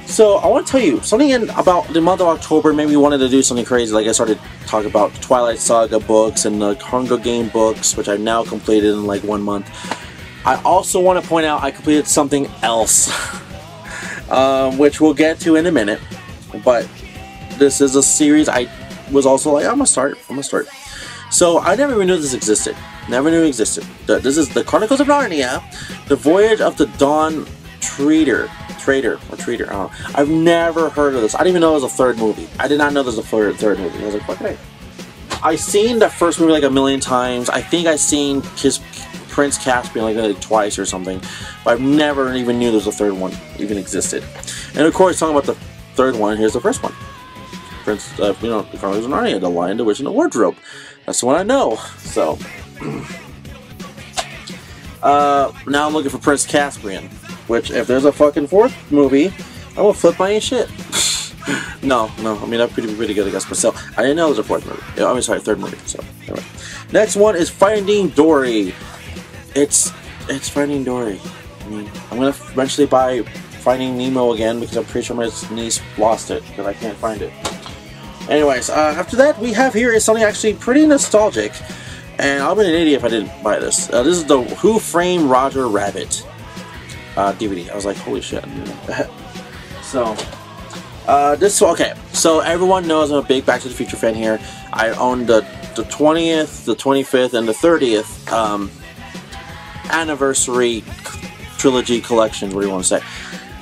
So I want to tell you something about the month of October. Maybe wanted to do something crazy. Like I started talking about the Twilight Saga books and the Hunger Game books, which I've now completed in like 1 month. I also want to point out I completed something else, which we'll get to in a minute. But this is a series I was also like, I'm gonna start. So I never even knew this existed. Never knew it existed. This is the Chronicles of Narnia, the Voyage of the Dawn Treader. I don't know. I've never heard of this. I didn't even know it was a third movie. I did not know there was a third movie. I was like, fuck it. I've seen the first movie like a million times. I think I've seen Prince Caspian like twice or something. But I've never even knew there was a third one even existed. And of course, talking about the third one, here's the first one. Prince, the Chronicles of Narnia, The Lion, the Witch, and the Wardrobe. That's the one I know. So, now I'm looking for Prince Caspian. Which, if there's a fucking fourth movie, I will flip my shit. No. I mean, that's pretty good, I guess. But still, I didn't know there was a fourth movie. I mean, sorry, third movie. So, anyway. Next one is Finding Dory. It's Finding Dory. I mean, I'm gonna eventually buy Finding Nemo again because I'm pretty sure my niece lost it because I can't find it. Anyways, after that, we have here is something actually pretty nostalgic, and I'll be an idiot if I didn't buy this. This is the Who Framed Roger Rabbit DVD. I was like, holy shit. So, okay. So everyone knows I'm a big Back to the Future fan here. I own the 20th, the 25th, and the 30th anniversary trilogy collections, what do you want to say.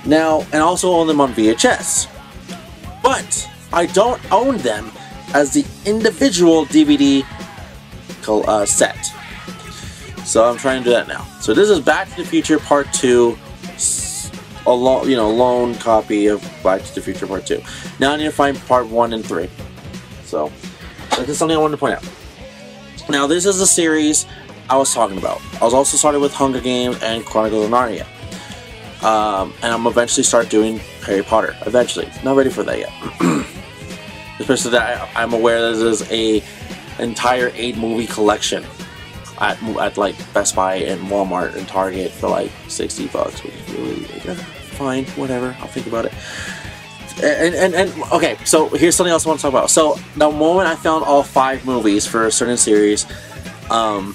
Now, and also own them on VHS. But I don't own them as the individual DVD set. So I'm trying to do that now. So this is Back to the Future Part 2, a lone copy of Back to the Future Part 2. Now I need to find Part 1 and 3. So this is something I wanted to point out. Now this is the series I was talking about. I was also started with Hunger Games and Chronicles of Narnia. And I'm eventually start doing Harry Potter. Eventually. Not ready for that yet. Especially that I'm aware that this is a entire 8-movie collection at like Best Buy and Walmart and Target for like $60, which is really fine, whatever, I'll think about it. And okay, so here's something else I want to talk about. So the moment I found all 5 movies for a certain series, I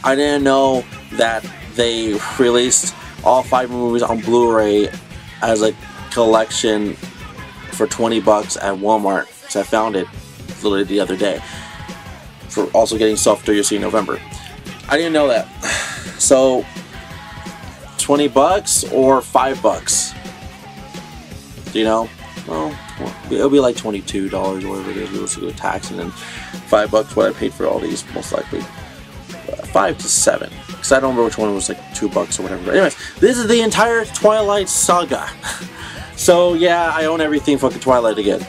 didn't know that they released all 5 movies on Blu-ray as a collection for $20 at Walmart. So I found it literally the other day. For also getting Self Do You See November. I didn't know that. So $20 or $5? Do you know? Well, it'll be like $22 or whatever it is. Let's do a tax, and then $5 what I paid for all these, most likely. 5 to 7. Because I don't remember which one was like $2 or whatever. But anyways, this is the entire Twilight saga. So yeah, I own everything fucking Twilight again.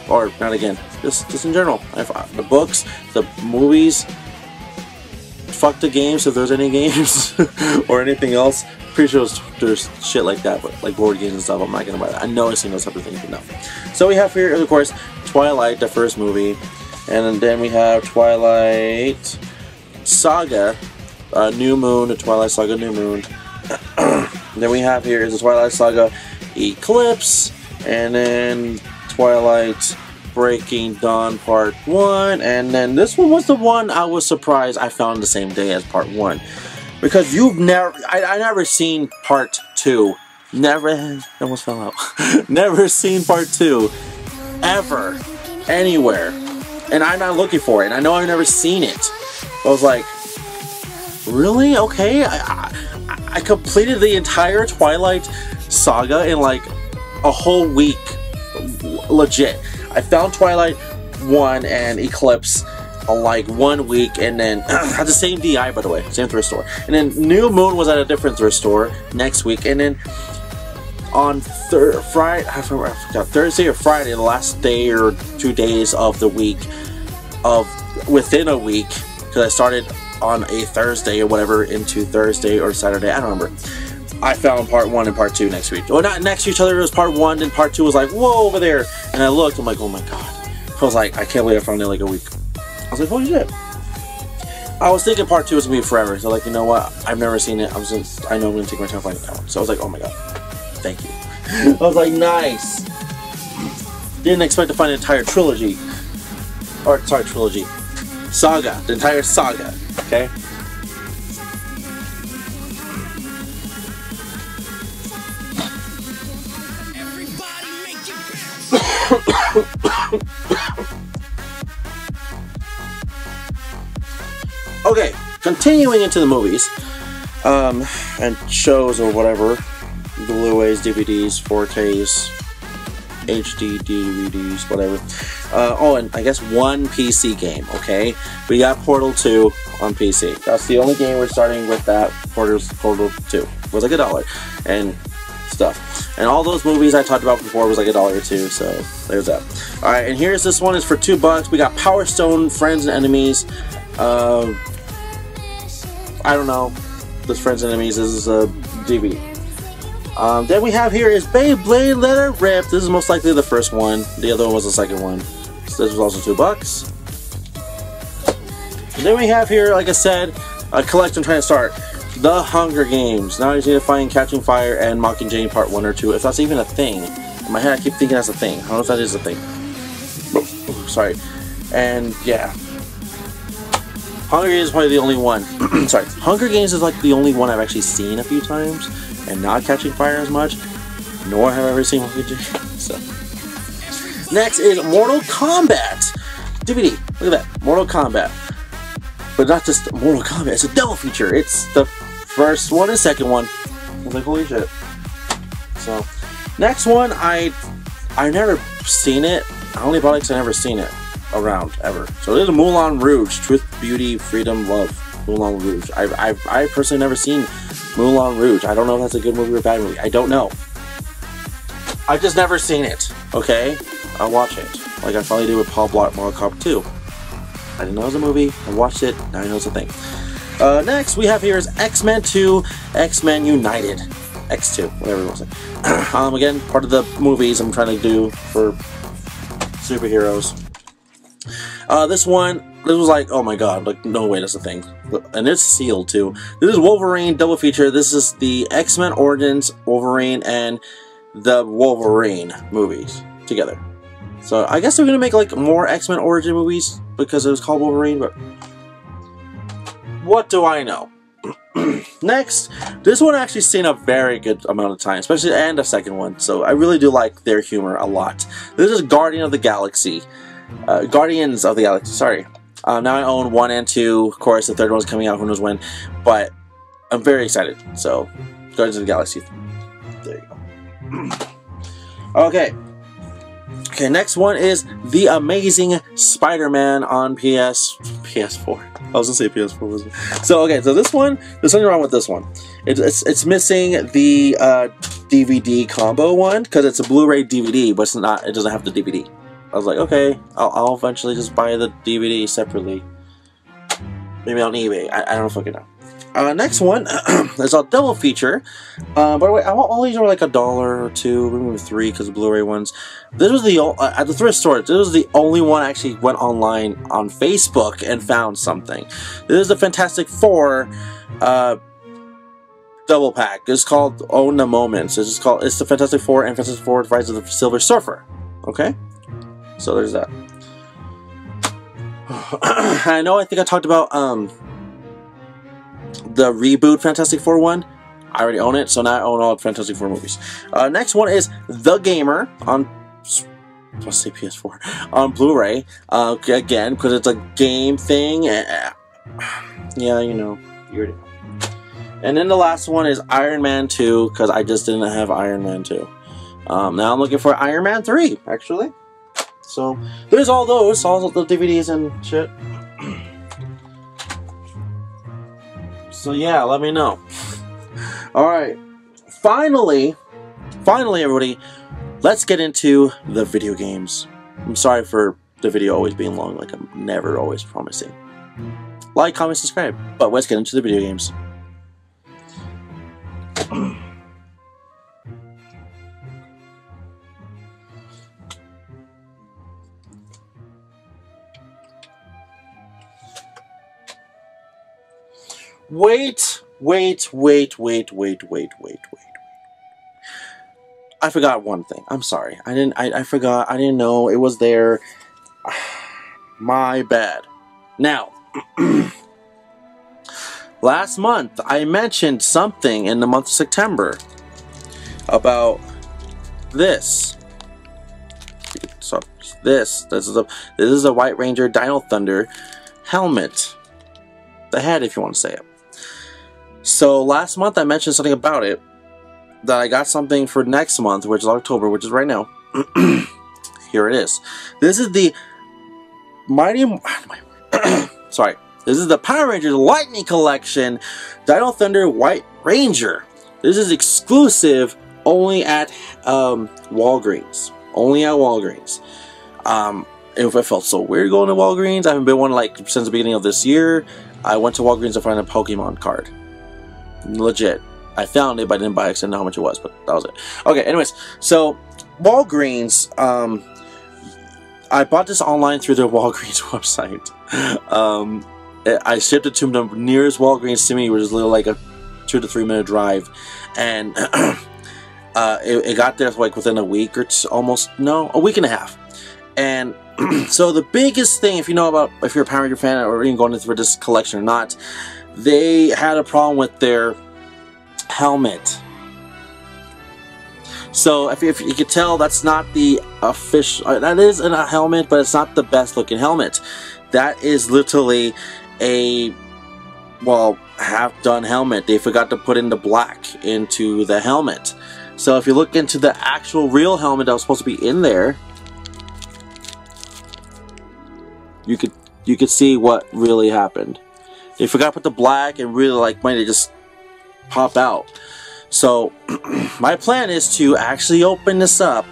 Or not again. Just in general. The books, the movies, fuck the games if there's any games or anything else. Pretty sure there's shit like that, but like board games and stuff, I'm not gonna buy that. I know I've seen those type of things, but no. So we have here, of course, Twilight, the first movie, and then we have Twilight Saga, New Moon, the Twilight Saga New Moon. Then we have here is the Twilight Saga Eclipse, and then Twilight Breaking Dawn Part 1, and then this one was the one I was surprised I found the same day as Part 1. Because I never seen Part 2. Never, almost fell out. Never seen Part 2. Ever. Anywhere. And I'm not looking for it, and I know I've never seen it. I was like, really? Okay. I completed the entire Twilight saga in like a whole week. Legit. I found Twilight 1 and Eclipse on like 1 week, and then at the same DI, by the way, same thrift store. And then New Moon was at a different thrift store next week, and then on Thursday or Friday, the last day or 2 days of the week, within a week, because I started on a Thursday or whatever into Thursday or Saturday, I don't remember. I found Part 1 and Part 2 next week. Well, not next to each other, it was Part 1, and Part 2 was like, whoa, over there. And I looked, I'm like, oh my god. I was like, I can't believe I found it in like a week. I was like, holy shit. I was thinking Part 2 was going to be forever. So like, you know what? I've never seen it. I know I'm going to take my time finding that one. So I was like, oh my god. Thank you. I was like, nice. Didn't expect to find an entire trilogy. Or, sorry, trilogy. Saga. The entire saga. Okay? Okay, continuing into the movies, and shows or whatever, Blu-rays, DVDs, 4Ks, HD DVDs, whatever. Oh, and I guess one PC game, okay? We got Portal 2 on PC. That's the only game we're starting with that, Portal 2. It was like $1 and stuff. And all those movies I talked about before was like $1 or $2, so there's that. Alright, and here's this one is for $2. We got Power Stone, Friends and Enemies. I don't know. This Friends and Enemies is a DVD. Then we have here is Beyblade Let It Rip. This is most likely the first one. The other one was the second one. So this was also $2. And then we have here, like I said, a collection trying to start. The Hunger Games. Now I just need to find Catching Fire and Mockingjay Part 1 or 2. If that's even a thing. In my head I keep thinking that's a thing. I don't know if that is a thing. Oh, sorry. And yeah. Hunger Games is probably the only one. Sorry. Hunger Games is like the only one I've actually seen a few times. And not Catching Fire as much. Nor have I ever seen Mockingjay. So. Next is Mortal Kombat. DVD. Look at that. Mortal Kombat. But not just Mortal Kombat. It's a double feature. It's the first one and second one. I was like, holy shit. So. Next one, I've never seen it. I only bought it because I've never seen it around ever. So this is Moulin Rouge, Truth, Beauty, Freedom, Love. Moulin Rouge. I personally never seen Moulin Rouge. I don't know if that's a good movie or a bad movie. I don't know. I've just never seen it. Okay, I'll watch it. Like I finally did with Paul Blart Mortal Kombat 2. I didn't know it was a movie. I watched it. Now I know it's a thing. Next we have here is X-Men 2, X-Men United. X2, whatever you want to say. Again, part of the movies I'm trying to do for superheroes. This was like, oh my god, like, no way, that's a thing. And it's sealed, too. This is Wolverine double feature. This is the X-Men Origins Wolverine and the Wolverine movies together. So, I guess they're gonna make, like, more X-Men Origin movies because it was called Wolverine, but what do I know? Next, this one I've actually seen a very good amount of time, especially and the second one, so I really do like their humor a lot. This is Guardians of the Galaxy, sorry. Now I own 1 and 2, of course the third one's coming out, who knows when, but I'm very excited, so Guardians of the Galaxy, there you go. Okay, next one is The Amazing Spider-Man on PS4. I was gonna say PS4 was it? So okay, so this one, there's something wrong with this one. It's missing the DVD combo one because it's a Blu-ray DVD, but it's not. It doesn't have the DVD. I was like, okay, I'll eventually just buy the DVD separately. Maybe on eBay. I don't fucking know. Next one is a double feature. By the way, all these are like $1 or $2, maybe $3 because the Blu-ray ones. This was the at the thrift store. This was the only one I actually went online on Facebook and found something. This is the Fantastic Four double pack. It's called Own the Moments. It's the Fantastic Four and Fantastic Four: Rise of the Silver Surfer. Okay, so there's that. I think I talked about the reboot Fantastic Four one. I already own it, so now I own all Fantastic Four movies. Next one is The Gamer on, let's say PS4, on Blu-ray. Again, because it's a game thing. Yeah, you know, you already know. And then the last one is Iron Man 2, because I just didn't have Iron Man 2. Now I'm looking for Iron Man 3, actually. So, there's all those, all the DVDs and shit. So yeah, let me know. Alright, finally everybody, let's get into the video games. I'm sorry for the video always being long, like I'm never always promising. Like, comment, subscribe. But let's get into the video games. Wait. I forgot one thing. I'm sorry. I forgot. I didn't know it was there. My bad. Now, last month I mentioned something in the month of September about this. this is a White Ranger Dino Thunder helmet. The head, if you want to say it. So last month I mentioned something about it, that I got something for next month, which is October, which is right now. Here it is. This is the sorry. This is the Power Rangers Lightning Collection Dino Thunder White Ranger. This is exclusive only at Walgreens. Only at Walgreens. If I felt so weird going to Walgreens, I haven't been one like since the beginning of this year. I went to Walgreens to find a Pokemon card. Legit. I found it, but I didn't buy it because I didn't know how much it was, but that was it. Okay, anyways, so Walgreens, I bought this online through their Walgreens website. I shipped it to the nearest Walgreens to me, which is like a 2 to 3 minute drive, and it got there like within a week or two, a week and a half. And so the biggest thing, if you're a Power Ranger fan or even going for this collection or not, they had a problem with their helmet. So if you could tell, that's not the official, that is a helmet, but it's not the best looking helmet. That is literally a, well, half done helmet. They forgot to put in the black into the helmet. So if you look into the actual real helmet that was supposed to be in there, you could see what really happened. They forgot to put the black and really like might just pop out. So my plan is to actually open this up.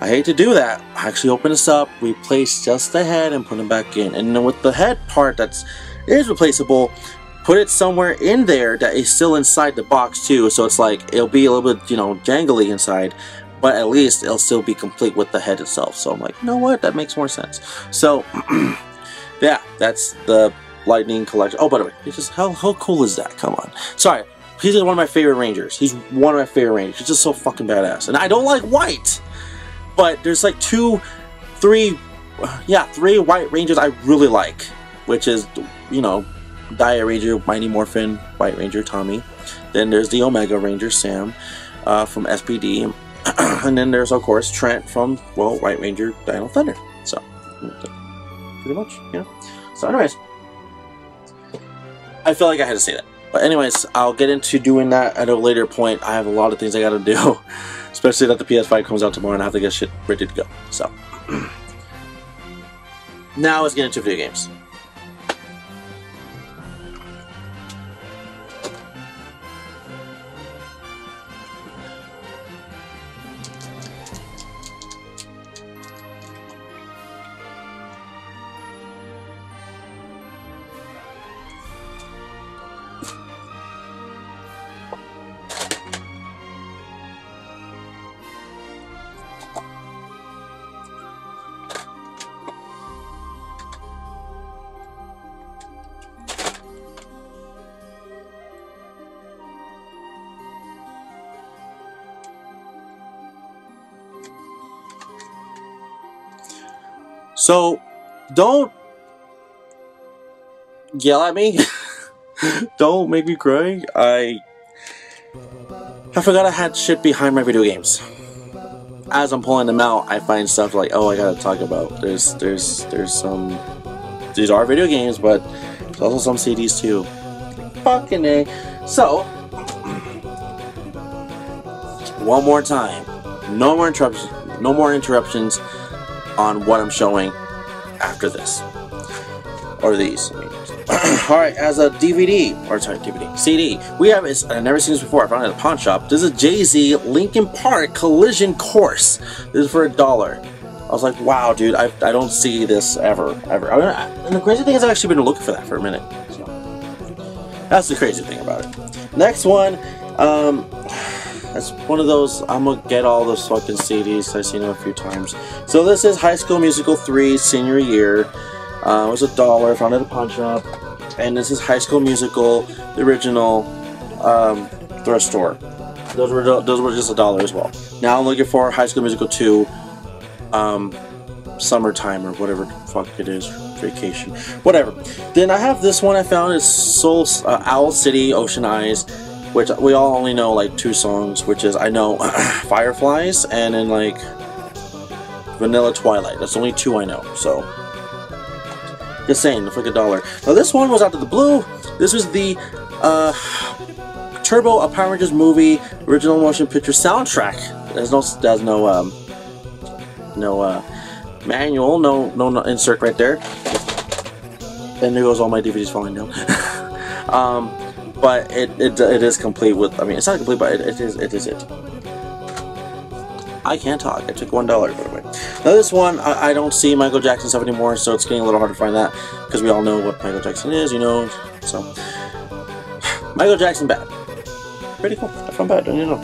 I hate to do that. Actually open this up, replace just the head and put it back in. And then with the head part that is replaceable, put it somewhere in there that is still inside the box too. So it's like, it'll be a little bit, jangly inside, but at least it'll still be complete with the head itself. So I'm like, you know what? That makes more sense. So yeah, that's the Lightning Collection. Oh, by the way, it's just, how cool is that? Come on. Sorry. He's one of my favorite Rangers. He's one of my favorite Rangers. He's just so fucking badass. And I don't like white, but there's like three White Rangers I really like, which is, Dia Ranger, Mighty Morphin, White Ranger, Tommy. Then there's the Omega Ranger, Sam, from SPD. And then there's, of course, Trent from, well, White Ranger, Dino Thunder. So, pretty much, So anyways, I felt like I had to say that. But anyways, I'll get into doing that at a later point. I have a lot of things I gotta do, especially that the PS5 comes out tomorrow and I have to get shit ready to go. So, now let's get into video games. So, don't yell at me. Don't make me cry. I forgot I had shit behind my video games. As I'm pulling them out, I find stuff like, oh, I gotta talk about. There's some. These are video games, but there's also some CDs too. Fucking A. So, one more time. No more interruptions. No more interruptions on what I'm showing after this, or these. Alright, as a CD, we have, I've never seen this before, I found it at a pawn shop. This is Jay-Z Linkin Park Collision Course. This is for $1. I was like, wow, dude, I don't see this ever. And the crazy thing is I've actually been looking for that for a minute. So, that's the crazy thing about it. Next one, it's one of those, I'm gonna get all those fucking CDs, I've seen them a few times. So this is High School Musical 3 Senior Year. It was $1, found it at a pawn shop. And this is High School Musical, the original thrift store. Those were just $1 as well. Now I'm looking for High School Musical 2 Summertime or whatever the fuck it is, vacation, whatever. Then I have this one I found, it's Owl City Ocean Eyes, which we all only know like 2 songs, which is, I know Fireflies, and then like Vanilla Twilight. That's the only 2 I know, so just saying, it's like $1. Now this one was out of the blue. This was the Turbo, a Power Rangers movie original motion picture soundtrack. There's no manual, no insert right there. And there goes all my DVDs falling down. But it is complete with. I mean, it's not complete, but it is it. I can't talk. I took $1 by the way. Now this one, I don't see Michael Jackson stuff anymore, so it's getting a little hard to find that because we all know what Michael Jackson is, you know. So Michael Jackson bad. Pretty cool. I found bad. Don't you know?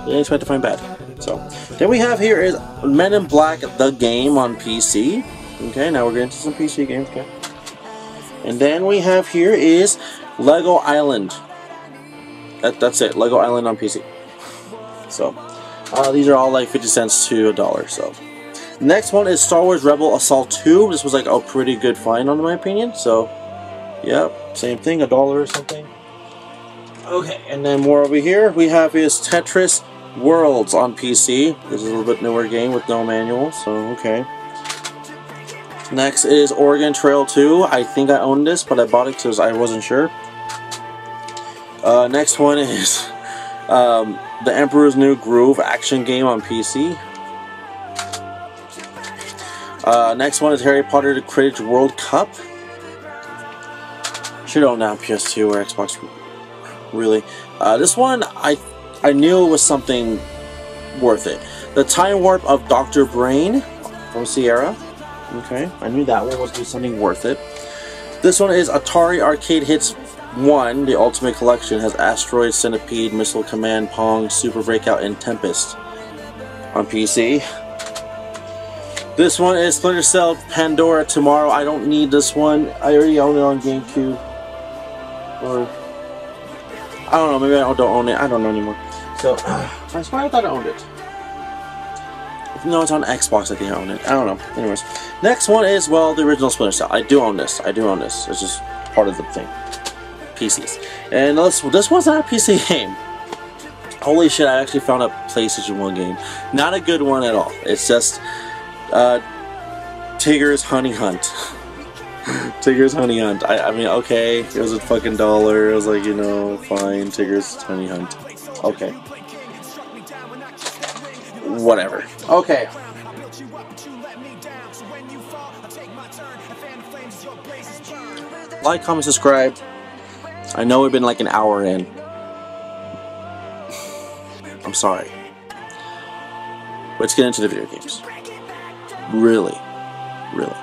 Didn't expect to find bad. So then we have here is Men in Black the game on PC. Okay, now we're getting into some PC games. Okay. And then we have here is Lego Island. That's it. Lego Island on PC. So these are all like 50 cents to $1. So next one is Star Wars Rebel Assault 2. This was like a pretty good find in my opinion. So yep, same thing, $1 or something. Okay, and then more over here we have is Tetris Worlds on PC. This is a little bit newer game with no manual. So okay. Next is Oregon Trail 2. I think I own this, but I bought it because I wasn't sure. Next one is The Emperor's New Groove action game on PC. Next one is Harry Potter the Quidditch World Cup. Should own that on PS2 or Xbox. Really. This one, I knew it was something worth it. The Time Warp of Dr. Brain from Sierra. Okay, I knew that one was going to be something worth it. This one is Atari Arcade Hits 1, the Ultimate Collection. Has Asteroid, Centipede, Missile Command, Pong, Super Breakout, and Tempest on PC. This one is Splinter Cell Pandora Tomorrow. I don't need this one. I already own it on GameCube. Or I don't know, maybe I don't own it. I don't know anymore. So, I swear I thought I owned it. No, it's on Xbox. I think I own it. I don't know. Anyways, next one is, well, the original Splinter Cell. I do own this. I do own this. It's just part of the thing. PCs. And this one's not a PC game. Holy shit, I actually found a PlayStation 1 game. Not a good one at all. It's just Tigger's Honey Hunt. Tigger's Honey Hunt. I mean, okay, it was a fucking $1. It was like, you know, fine. Tigger's Honey Hunt. Okay. Whatever. Okay. Like, comment, subscribe. I know we've been like an hour in. I'm sorry. Let's get into the video games. Really. Really.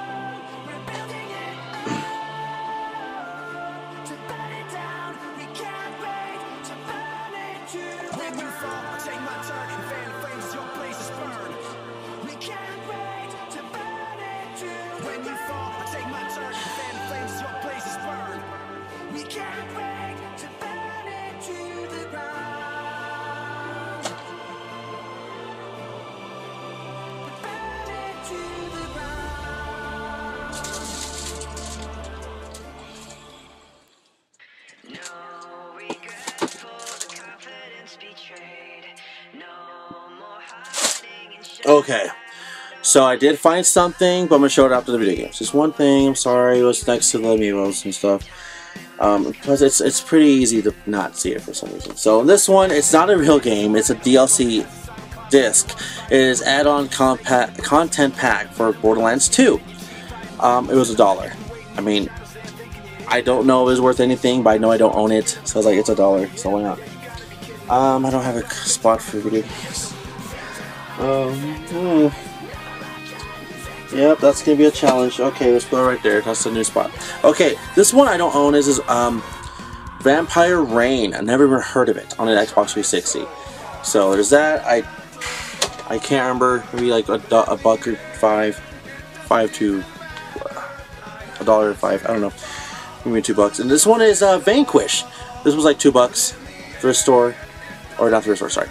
Okay, so I did find something, but I'm going to show it after the video games. Just one thing, I'm sorry, it was next to the amiibos and stuff. Because it's pretty easy to not see it for some reason. So this one, it's not a real game, it's a DLC disc. It is add-on content pack for Borderlands 2. It was $1. I mean, I don't know if it was worth anything, but I know I don't own it. So I was like, it's $1, so why not? I don't have a spot for video games. Yep, that's gonna be a challenge. Okay, let's go right there. That's the new spot. Okay, this one I don't own is Vampire Reign. I never even heard of it on an Xbox 360. So there's that. I can't remember. Maybe like a buck or $5 to $1.05. I don't know. Maybe $2. And this one is Vanquish. This was like $2. Thrift store, or not thrift store. Sorry.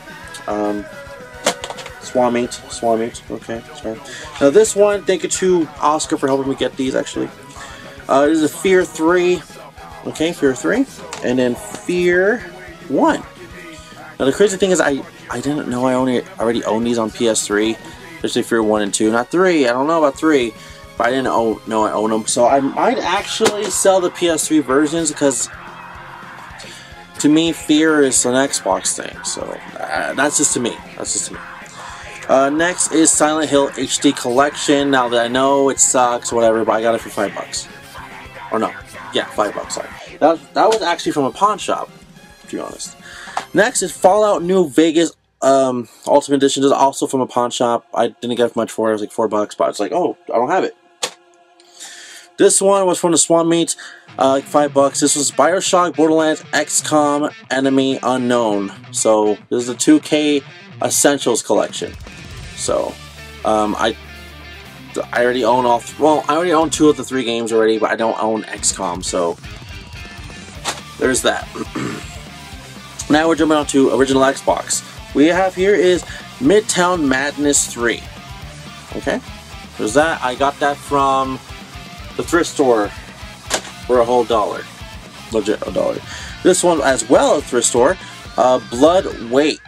Swapmeet, okay, sorry. Now this one, thank you to Oscar for helping me get these, actually. This is a Fear 3, okay, Fear 3, and then Fear 1. Now the crazy thing is I didn't know I already own these on PS3, especially for 1 and 2. Not 3. I don't know about 3, but I didn't know I own them. So I might actually sell the PS3 versions because, to me, fear is an Xbox thing. So that's just to me. That's just to me. Next is Silent Hill HD Collection. Now that I know it sucks, whatever, but I got it for $5. Or no, yeah, $5. Sorry, that was actually from a pawn shop, to be honest. Next is Fallout New Vegas Ultimate Edition. This is also from a pawn shop. I didn't get much for it. It was like $4, but it's like, oh, I don't have it. This one was from the Swapmeet, like $5. This was BioShock, Borderlands, XCOM, Enemy Unknown. So this is the 2K Essentials collection. So I already own all. Well, I already own 2 of the 3 games already, but I don't own XCOM. So there's that. Now we're jumping on to original Xbox. We have here is Midtown Madness 3. Okay, there's that. I got that from the thrift store for a whole $1. Legit $1. This one as well as thrift store. Blood Wake.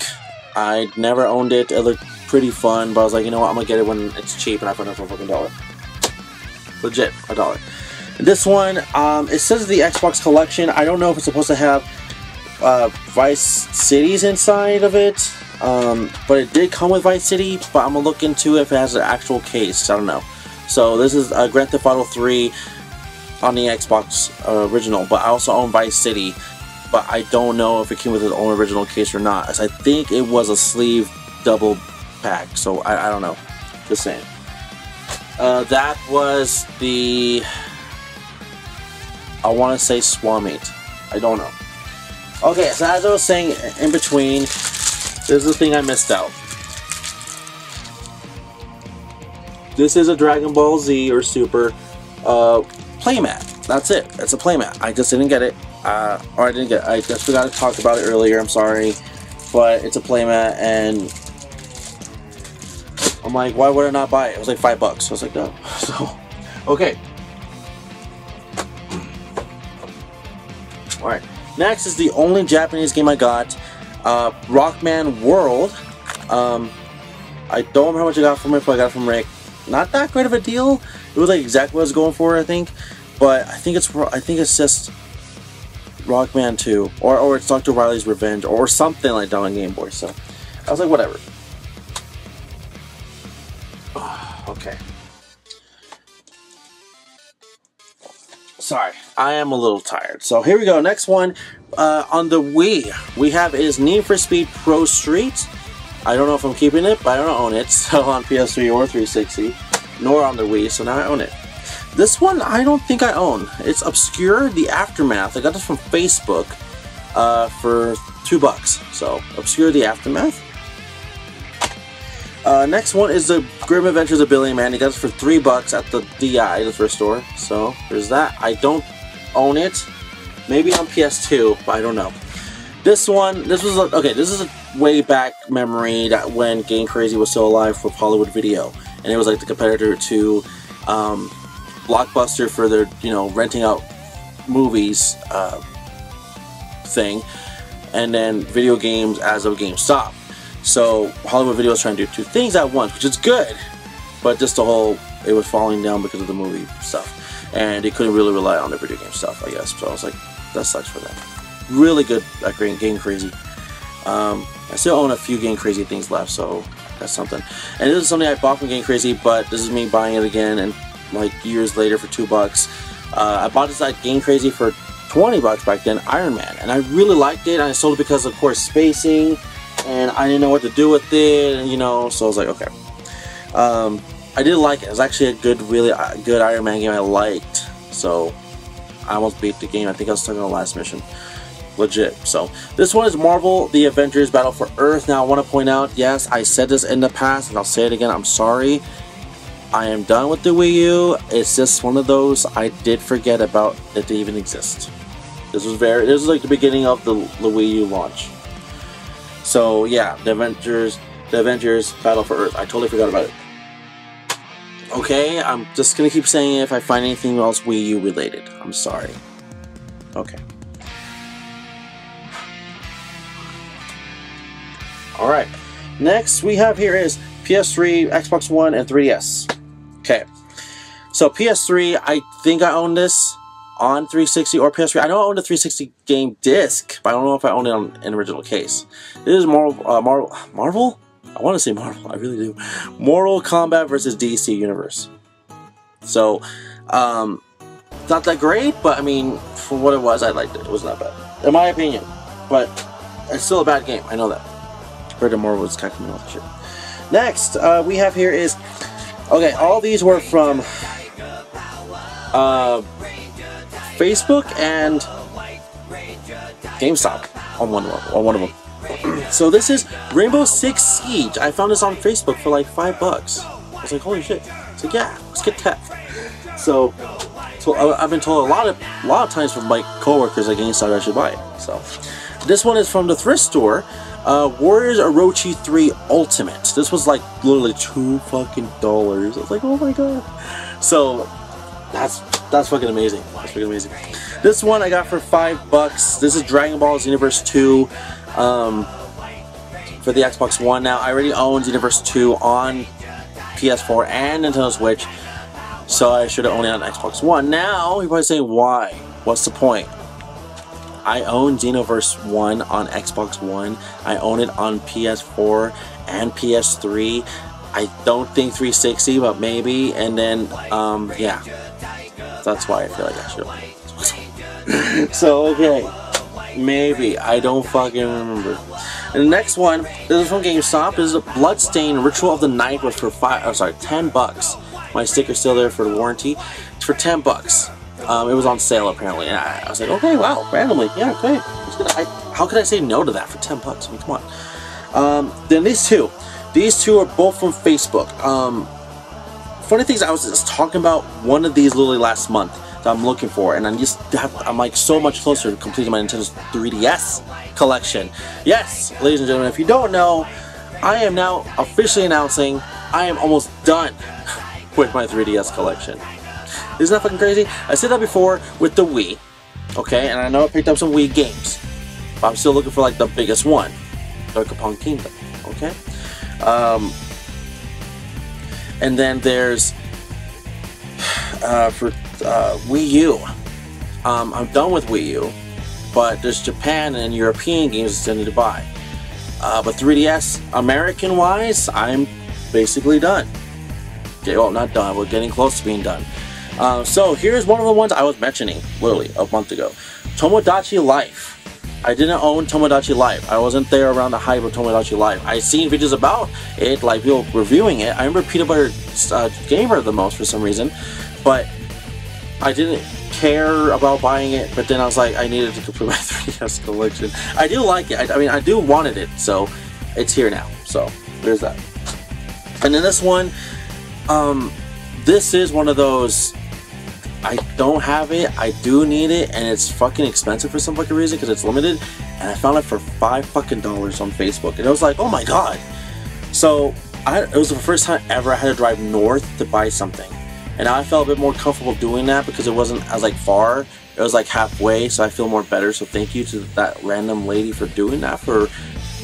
I never owned it. It looked pretty fun, but I was like, you know what? I'm gonna get it when it's cheap, and I found it for a fucking $1. Legit $1. This one, it says the Xbox collection. I don't know if it's supposed to have Vice Cities inside of it, but it did come with Vice City. But I'm gonna look into if it has an actual case. I don't know. So this is Grand Theft Auto 3 on the Xbox original, but I also own Vice City, but I don't know if it came with its own original case or not, as I think it was a sleeve double pack, so I don't know. Just saying. That was the, I want to say Swapmeet. I don't know. Okay, so as I was saying, in between, this is the thing I missed out. This is a Dragon Ball Z or Super playmat. That's it. It's a playmat. I just didn't get it. Or I didn't get it. I just forgot to talk about it earlier. I'm sorry. But it's a playmat, and I'm like, why would I not buy it? It was like $5. I was like, no. So, okay. Alright. Next is the only Japanese game I got. Rockman World. I don't remember how much I got from it, but I got it from Rick. Not that great of a deal. It was like exactly what I was going for, I think. But I think it's just Rockman 2, or it's Dr. Wily's Revenge, or something like that on Game Boy. So I was like, whatever. Okay. Sorry, I am a little tired. So here we go. Next one on the Wii we have is Need for Speed Pro Street. I don't know if I'm keeping it, but I don't own it. So on PS3 or 360, nor on the Wii. So now I own it. This one I don't think I own. It's Obscure The Aftermath. I got this from Facebook for $2. So Obscure The Aftermath. Next one is the Grim Adventures of Billy and Mandy. I got this for $3 at the DI, the thrift store. So there's that. I don't own it. Maybe on PS2, but I don't know. This one, this was okay. This is a way back memory that when Game Crazy was still alive with Hollywood Video, and it was like the competitor to Blockbuster for their, renting out movies thing, and then video games as of Gamestop. So Hollywood Video was trying to do 2 things at once, which is good, but just the whole, it was falling down because of the movie stuff, and they couldn't really rely on the video game stuff, I guess. So I was like, that sucks for them. Really good at Game Crazy. I still own a few Game Crazy things left, so that's something. And this is something I bought from Game Crazy, but this is me buying it again, and like years later for $2. I bought this at Game Crazy for $20 back then, Iron Man, and I really liked it. And I sold it because, of course, spacing, and I didn't know what to do with it, and so I was like, okay. I did like it. It was actually a good, really good Iron Man game I liked. So I almost beat the game. I think I was stuck on the last mission. Legit. So this one is Marvel The Avengers Battle for Earth. Now I want to point out, yes, I said this in the past, and I'll say it again. I'm sorry. I am done with the Wii U. It's just one of those I did forget about that they even exist. This was like the beginning of the Wii U launch. So yeah, the Avengers Battle for Earth. I totally forgot about it. Okay, I'm just gonna keep saying it if I find anything else Wii U related. I'm sorry. Okay. Alright. Next we have here is PS3, Xbox One, and 3DS. Okay. So PS3, I think I own this on 360 or PS3. I know I own a 360 game disc, but I don't know if I own it on an original case. This is Marvel? I want to say Marvel, I really do. Mortal Kombat versus DC Universe. So, not that great, but I mean, for what it was, I liked it. It was not bad, in my opinion. But it's still a bad game, I know that. Heard that Marvel was kind of coming off the shit. Next, we have here is, okay, all these were from Facebook and Gamestop on one of them. So this is Rainbow Six Siege. I found this on Facebook for like $5. I was like, holy shit. So yeah, let's get that. So I've been told a lot of times from my coworkers at Gamestop that I should buy it. So this one is from the thrift store. Warriors Orochi 3 Ultimate. This was like literally $2 fucking. I was like, oh my god. So that's fucking amazing. That's fucking amazing. This one I got for $5. This is Dragon Ball Xenoverse 2 for the Xbox One. Now I already own Xenoverse 2 on PS4 and Nintendo Switch, so I should have owned it on Xbox One. Now you're probably saying, why? What's the point? I own Xenoverse 1 on Xbox One. I own it on PS4 and PS3. I don't think 360, but maybe. And then, yeah. That's why I feel like I should have. So, okay. Maybe. I don't fucking remember. And the next one, this is from GameStop. This is a Bloodstained Ritual of the Night, was for $10. My sticker's still there for the warranty. It's for $10. It was on sale apparently, and I was like, okay, wow, randomly, yeah, okay. How could I say no to that for $10? I mean, come on. Then these two are both from Facebook. Funny things, I was just talking about one of these literally last month that I'm looking for, and I'm like so much closer to completing my Nintendo 3DS collection. Yes, ladies and gentlemen, if you don't know, I am now officially announcing I am almost done with my 3DS collection. Isn't that fucking crazy? I said that before with the Wii, okay, and I know I picked up some Wii games, but I'm still looking for like the biggest one, Donkey Kong Kingdom, okay? And then there's for Wii U. I'm done with Wii U, but there's Japan and European games I still need to buy. But 3DS, American-wise, I'm basically done. Okay, well, not done, we're getting close to being done. So here's one of the ones I was mentioning literally a month ago. Tomodachi Life. I didn't own Tomodachi Life. I wasn't there around the hype of Tomodachi Life. I seen videos about it, like people reviewing it. I remember Peanut Butter Gamer the most for some reason, but I didn't care about buying it. But then I was like, I needed to complete my 3DS collection. I do like it. I mean, I do wanted it, so it's here now. So there's that. And then this one, this is one of those. I don't have it, I do need it, and it's fucking expensive for some fucking reason because it's limited, and I found it for $5 fucking on Facebook, and it was like, oh my god. So it was the first time ever I had to drive north to buy something, and I felt a bit more comfortable doing that because it wasn't as like far, it was like halfway, so I feel more better. So thank you to that random lady for doing that, for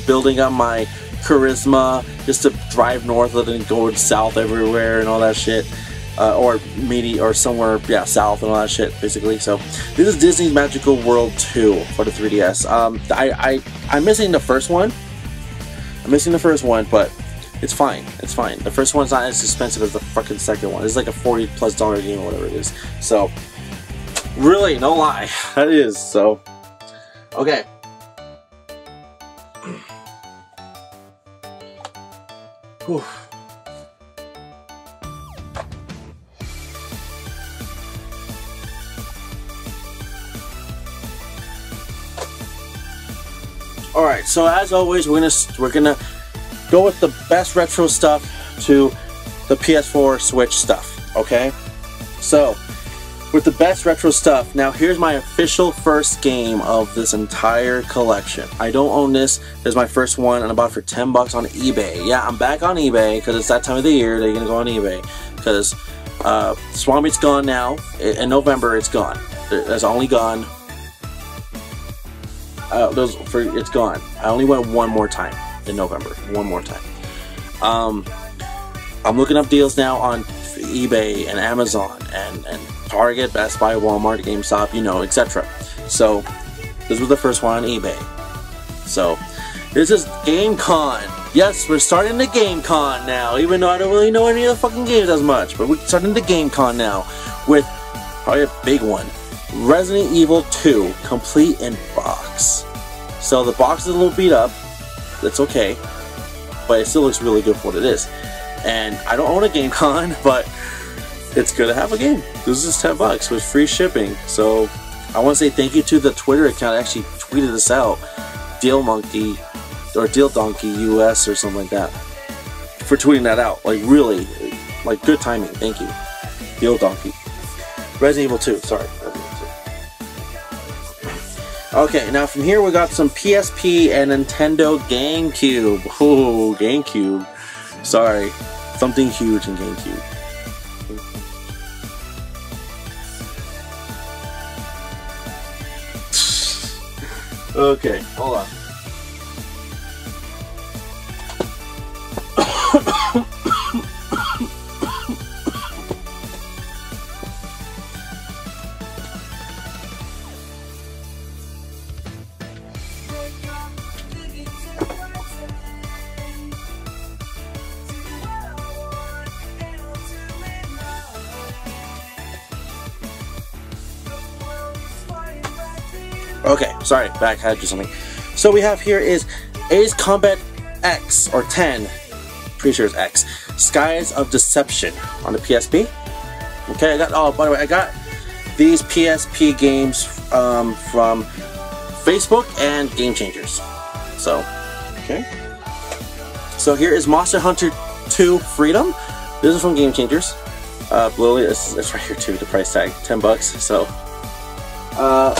building up my charisma just to drive north rather than going south everywhere and all that shit. Or somewhere, yeah, south and all that shit, basically. So this is Disney's Magical World 2 for the 3DS. I'm missing the first one. But it's fine. It's fine. The first one's not as expensive as the fucking second one. It's like a $40+ game or whatever it is. So really, no lie, that is. So okay. Whew. Alright, so as always, we're gonna go with the best retro stuff to the PS4 Switch stuff, okay? So, with the best retro stuff, now here's my official first game of this entire collection. I don't own this. This is my first one, and I bought it for $10 on eBay. Yeah, I'm back on eBay, because it's that time of the year that you're gonna go on eBay. Because Swapmeet's gone now. In November, it's gone. It's only gone. It's gone. I only went one more time in November. One more time. I'm looking up deals now on eBay and Amazon and Target, Best Buy, Walmart, GameStop, you know, etc. So this was the first one on eBay. So this is GameCon. Yes, we're starting the GameCon now, even though I don't really know any of the fucking games as much. But we're starting the GameCon now with probably a big one. Resident Evil 2 complete in box. So the box is a little beat up. That's okay, but it still looks really good for what it is. And I don't own a GameCon, but it's good to have a game. This is $10 with free shipping. So I want to say thank you to the Twitter account that actually tweeted this out, Deal Monkey or Deal Donkey US or something like that, for tweeting that out. Like really, like good timing. Thank you, Deal Donkey. Resident Evil 2. Sorry. Okay, now from here we got some PSP and Nintendo GameCube. Oh, GameCube. Sorry, something huge in GameCube. Okay, hold on. Okay, sorry, back, had to do something. So we have here is Ace Combat X, or 10, pretty sure it's X, Skies of Deception on the PSP. Okay, I got, oh, by the way, I got these PSP games from Facebook and Game Changers. So, okay. So here is Monster Hunter 2 Freedom. This is from Game Changers. Literally, it's right here too, the price tag, $10, so.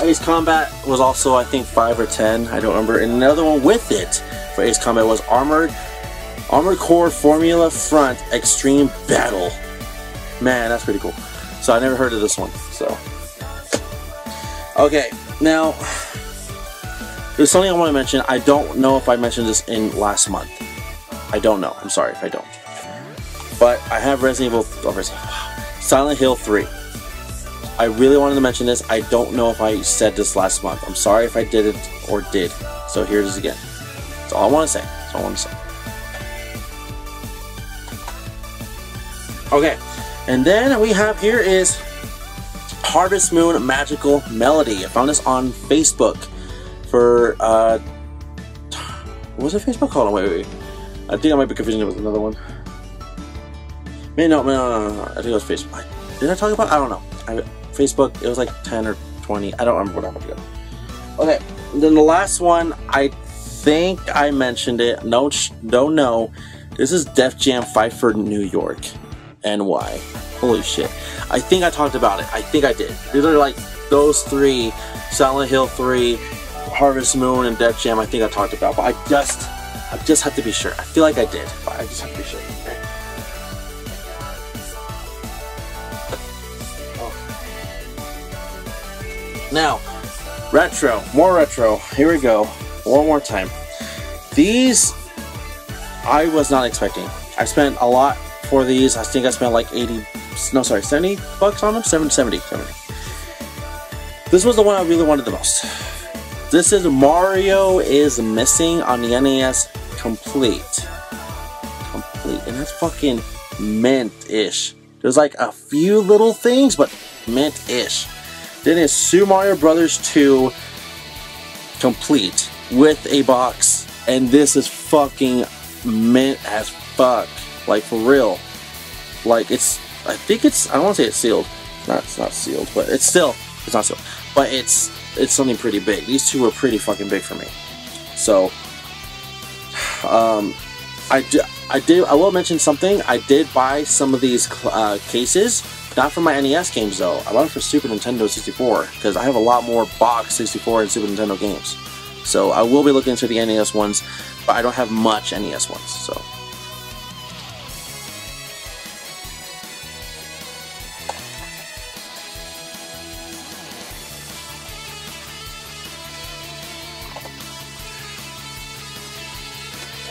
Ace Combat was also, I think, 5 or 10, I don't remember. And another one with it for Ace Combat was Armored Core Formula Front Extreme Battle. Man, that's pretty cool. So I never heard of this one. So, okay, now there's something I want to mention. I don't know if I mentioned this in last month. I don't know. I'm sorry if I don't. But I have Silent Hill 3. I really wanted to mention this. I don't know if I said this last month. I'm sorry if I didn't or did. So here it is again. That's all I want to say. That's all I want to say. Okay. And then we have here is Harvest Moon Magical Melody. I found this on Facebook for, what was it Facebook called? Wait. I think I might be confusing it with another one. No. I think it was Facebook. Did I talk about it? I don't know. Facebook, it was like 10 or 20. I don't remember what I'm going to go. Okay, then the last one, I think I mentioned it. No, don't know. This is Def Jam Fight for New York. NY. Holy shit. I think I talked about it. I think I did. These are like those three, Silent Hill 3, Harvest Moon, and Def Jam, I think I talked about. But I just have to be sure. I feel like I did, but I just have to be sure. Okay. Now, retro, more retro. Here we go. One more time. These, I was not expecting. I spent a lot for these. I think I spent like $70 on them? 70. This was the one I really wanted the most. This is Mario is Missing on the NES Complete. And that's fucking mint-ish. There's like a few little things, but mint-ish. Then it's Super Mario Bros. 2 Complete with a box, and this is fucking mint as fuck, like for real. Like it's, I think it's, I don't want to say it's sealed. It's not sealed, but it's still, it's not sealed. But it's something pretty big. These two are pretty fucking big for me. So, I will mention something. I did buy some of these cases. Not for my NES games though. I bought them for Super Nintendo 64 because I have a lot more box 64 and Super Nintendo games. So I will be looking into the NES ones, but I don't have much NES ones. So.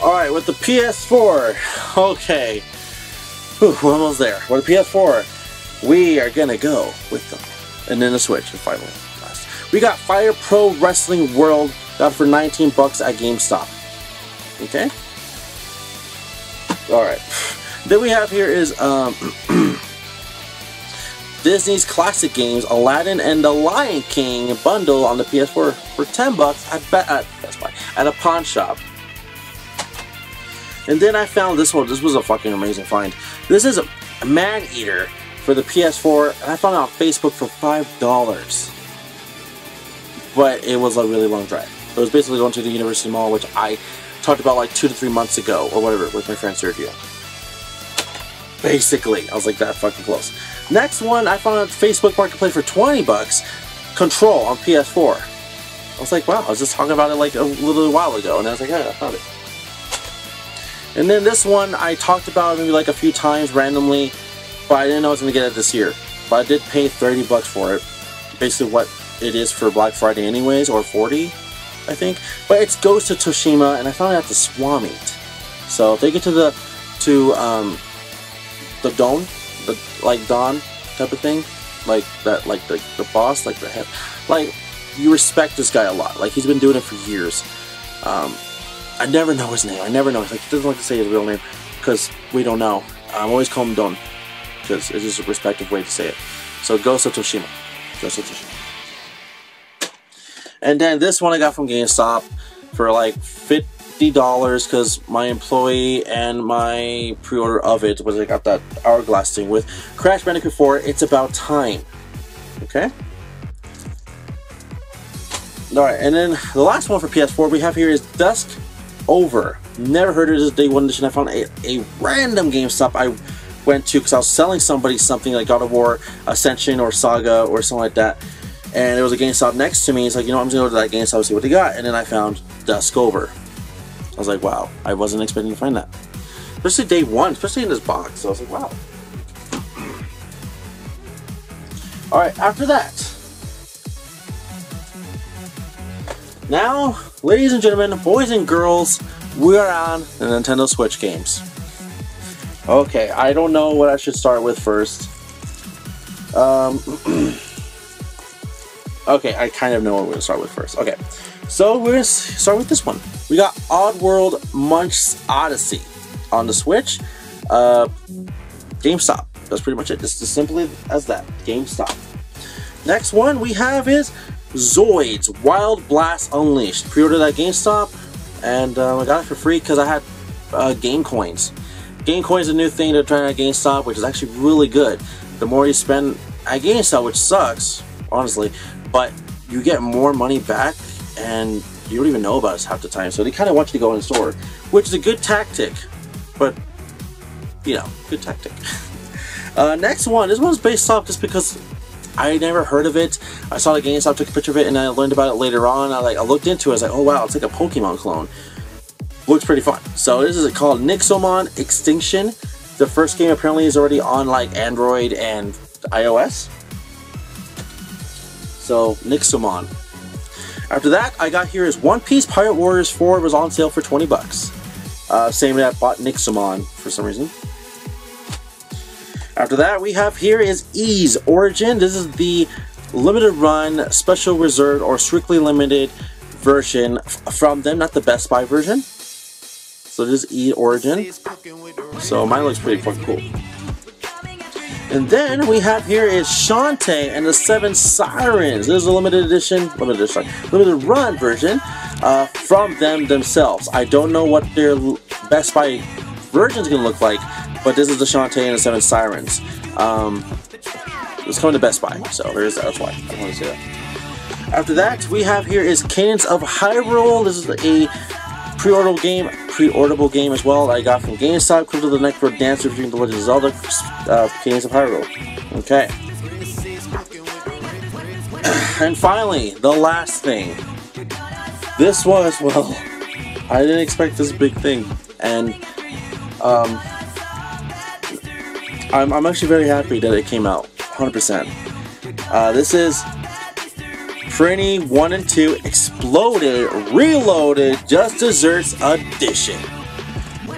Alright, with the PS4. Okay. Whew, we're almost there. For the PS4, we are gonna go with them. And then the Switch, and finally. Last. We got Fire Pro Wrestling World, got for 19 bucks at GameStop. Okay? Alright. Then we have here is Disney's classic games, Aladdin and the Lion King bundle on the PS4 for 10 bucks at Best Buy, at a pawn shop. And then I found this one. This was a fucking amazing find. This is a Man-Eater for the PS4, and I found it on Facebook for $5. But it was a really long drive. It was basically going to the University Mall, which I talked about like 2 to 3 months ago, or whatever, with my friend Sergio. Basically, I was like that fucking close. Next one, I found on Facebook Marketplace for 20 bucks, Control on PS4. I was like, wow, I was just talking about it like a little while ago, and I was like, yeah, I found it. And then this one, I talked about maybe like a few times randomly, but I didn't know I was going to get it this year. But I did pay 30 bucks for it. Basically what it is for Black Friday anyways, or 40, I think. But it's Ghost of Tsushima, and I found it at the Swapmeet. So if they get to the Dawn, like Dawn type of thing, like that, like the boss, like the head, like you respect this guy a lot. Like he's been doing it for years. I never know his name. I never know. Like, he doesn't like to say his real name because we don't know. I'm always calling him Don because it's just a respectful way to say it. So Ghost of Tsushima. Ghost of Tsushima. And then this one I got from GameStop for like $50 because my employee and my pre-order of it was I got that hourglass thing with Crash Bandicoot 4. It's About Time. Okay. Alright, and then the last one for PS4 we have here is Dusk Over. Never heard of this day one edition. I found a random GameStop I went to because I was selling somebody something like God of War Ascension or Saga or something like that. And there was a GameStop next to me. It's like, you know, I'm just going to go to that GameStop and see what they got. And then I found Dusk Over. I was like, wow, I wasn't expecting to find that. Especially day one, especially in this box. So I was like, wow. Alright, after that. Now, ladies and gentlemen, boys and girls, we are on the Nintendo Switch games. Okay, I don't know what I should start with first. Okay, I kind of know what we're going to start with first. Okay, so we're going to start with this one. We got Oddworld Munch's Odyssey on the Switch. GameStop. That's pretty much it. Just as simply as that. GameStop. Next one we have is Zoids Wild Blast Unleashed. Pre-ordered at GameStop, and I got it for free because I had Game Coins. Game Coins is a new thing they're trying at GameStop, which is actually really good. The more you spend at GameStop, which sucks, honestly, but you get more money back, and you don't even know about it half the time. So they kind of want you to go in store, which is a good tactic, but, you know, good tactic. Next one. This one's based off just because I never heard of it. I saw the GameStop, took a picture of it, and I learned about it later on. I looked into it. I was like, oh wow, it's like a Pokemon clone. Looks pretty fun. So this is called Nixomon Extinction. The first game apparently is already on like Android and iOS. So Nixomon. After that, I got here is One Piece Pirate Warriors 4 was on sale for 20 bucks. Same that I bought Nixomon for some reason. After that, we have here is Ys Origin. This is the limited run, special reserved, or strictly limited version from them, not the Best Buy version. So this is Ys Origin. So mine looks pretty fucking cool. And then we have here is Shantae and the Seven Sirens. This is a limited run version from them themselves. I don't know what their Best Buy version is going to look like, but this is the Shantae and the Seven Sirens. It's coming to Best Buy, so there's that. That's why I want to say that. After that, we have here is Cadence of Hyrule. This is a pre-orderable game as well that I got from GameStop. Crypt of the Necro Dancer featuring the Legend of Zelda, Cadence of Hyrule. Okay. And finally, the last thing. This was, well, I didn't expect this big thing, and I'm actually very happy that it came out, 100%. This is Prinny 1 and 2 Exploded, Reloaded, Just Desserts Edition.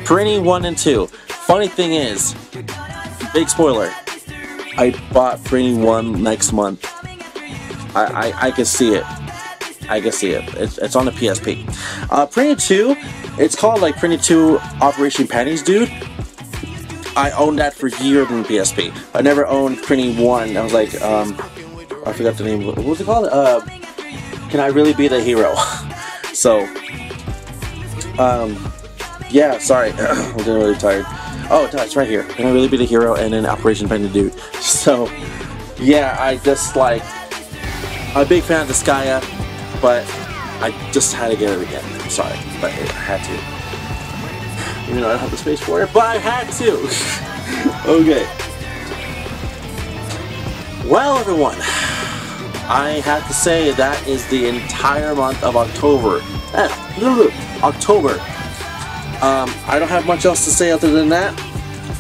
Prinny 1 and 2. Funny thing is, big spoiler. I bought Prinny 1 next month. I can see it. I can see it. It's on the PSP. Prinny 2, it's called like Prinny 2 Operation Panties Dude. I owned that for years on the PSP. I never owned Prinny 1. I was like, I forgot the name. What was it called? Can I Really Be the Hero? So, yeah, sorry. I'm getting really tired. Oh, it's right here. Can I Really Be the Hero? And then Operation Panties Dude. So, yeah, I just like, I'm a big fan of the Skya, but I just had to get it again. I'm sorry, but I had to. Even though I don't have the space for it, but I had to. Okay. Well, everyone, I have to say that is the entire month of October. October. I don't have much else to say other than that.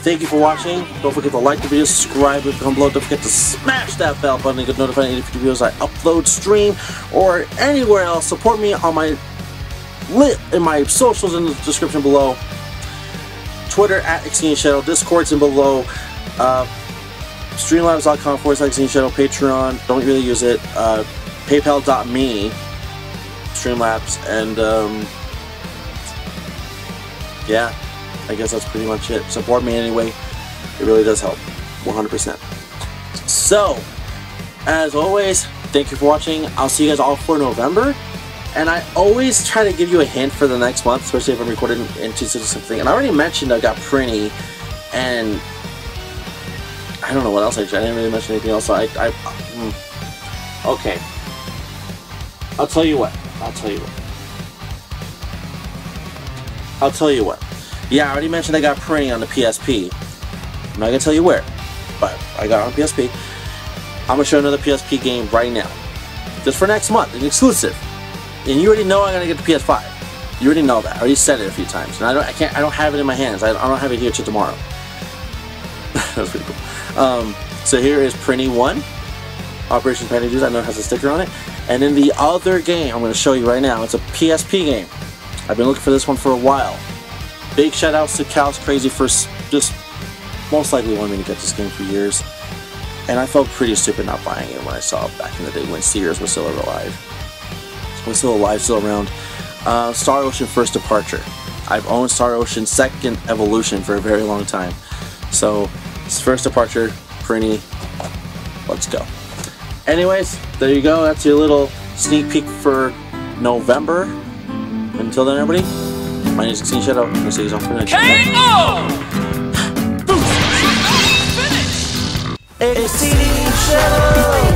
Thank you for watching. Don't forget to like the video, subscribe, comment below. Don't forget to smash that bell button to get notified of any future videos I upload, stream, or anywhere else. Support me on my socials in the description below. Twitter at Exceedingshadow, Discord's in below. Streamlabs.com/Exceedingshadow, Patreon. Don't really use it. PayPal.me. Streamlabs, and yeah. I guess that's pretty much it. Support me anyway. It really does help. 100%. So, as always, thank you for watching. I'll see you guys all for November. And I always try to give you a hint for the next month, especially if I'm recording into something. And I already mentioned I got Prinny, and I don't know what else I didn't really mention anything else. So okay. I'll tell you what. Yeah, I already mentioned I got Prinny on the PSP. I'm not gonna tell you where, but I got it on PSP. I'm gonna show another PSP game right now, just for next month, an exclusive. And you already know I'm gonna get the PS5. You already know that. I already said it a few times, and I don't have it in my hands. I don't have it here till tomorrow. That's pretty cool. So here is Prinny 1, Operation Panty Juice. I know it has a sticker on it. And then the other game I'm gonna show you right now. It's a PSP game. I've been looking for this one for a while. Big shout outs to Cal's Crazy for just most likely wanting me to get this game for years. And I felt pretty stupid not buying it when I saw it back in the day when Sears was still alive. Still around. Star Ocean First Departure. I've owned Star Ocean Second Evolution for a very long time. So, First Departure, Prinny, let's go. Anyways, there you go. That's your little sneak peek for November. Until then, everybody. My name is Exceedingshadow. I'm going to see you all for the next one. Exceedingshadow.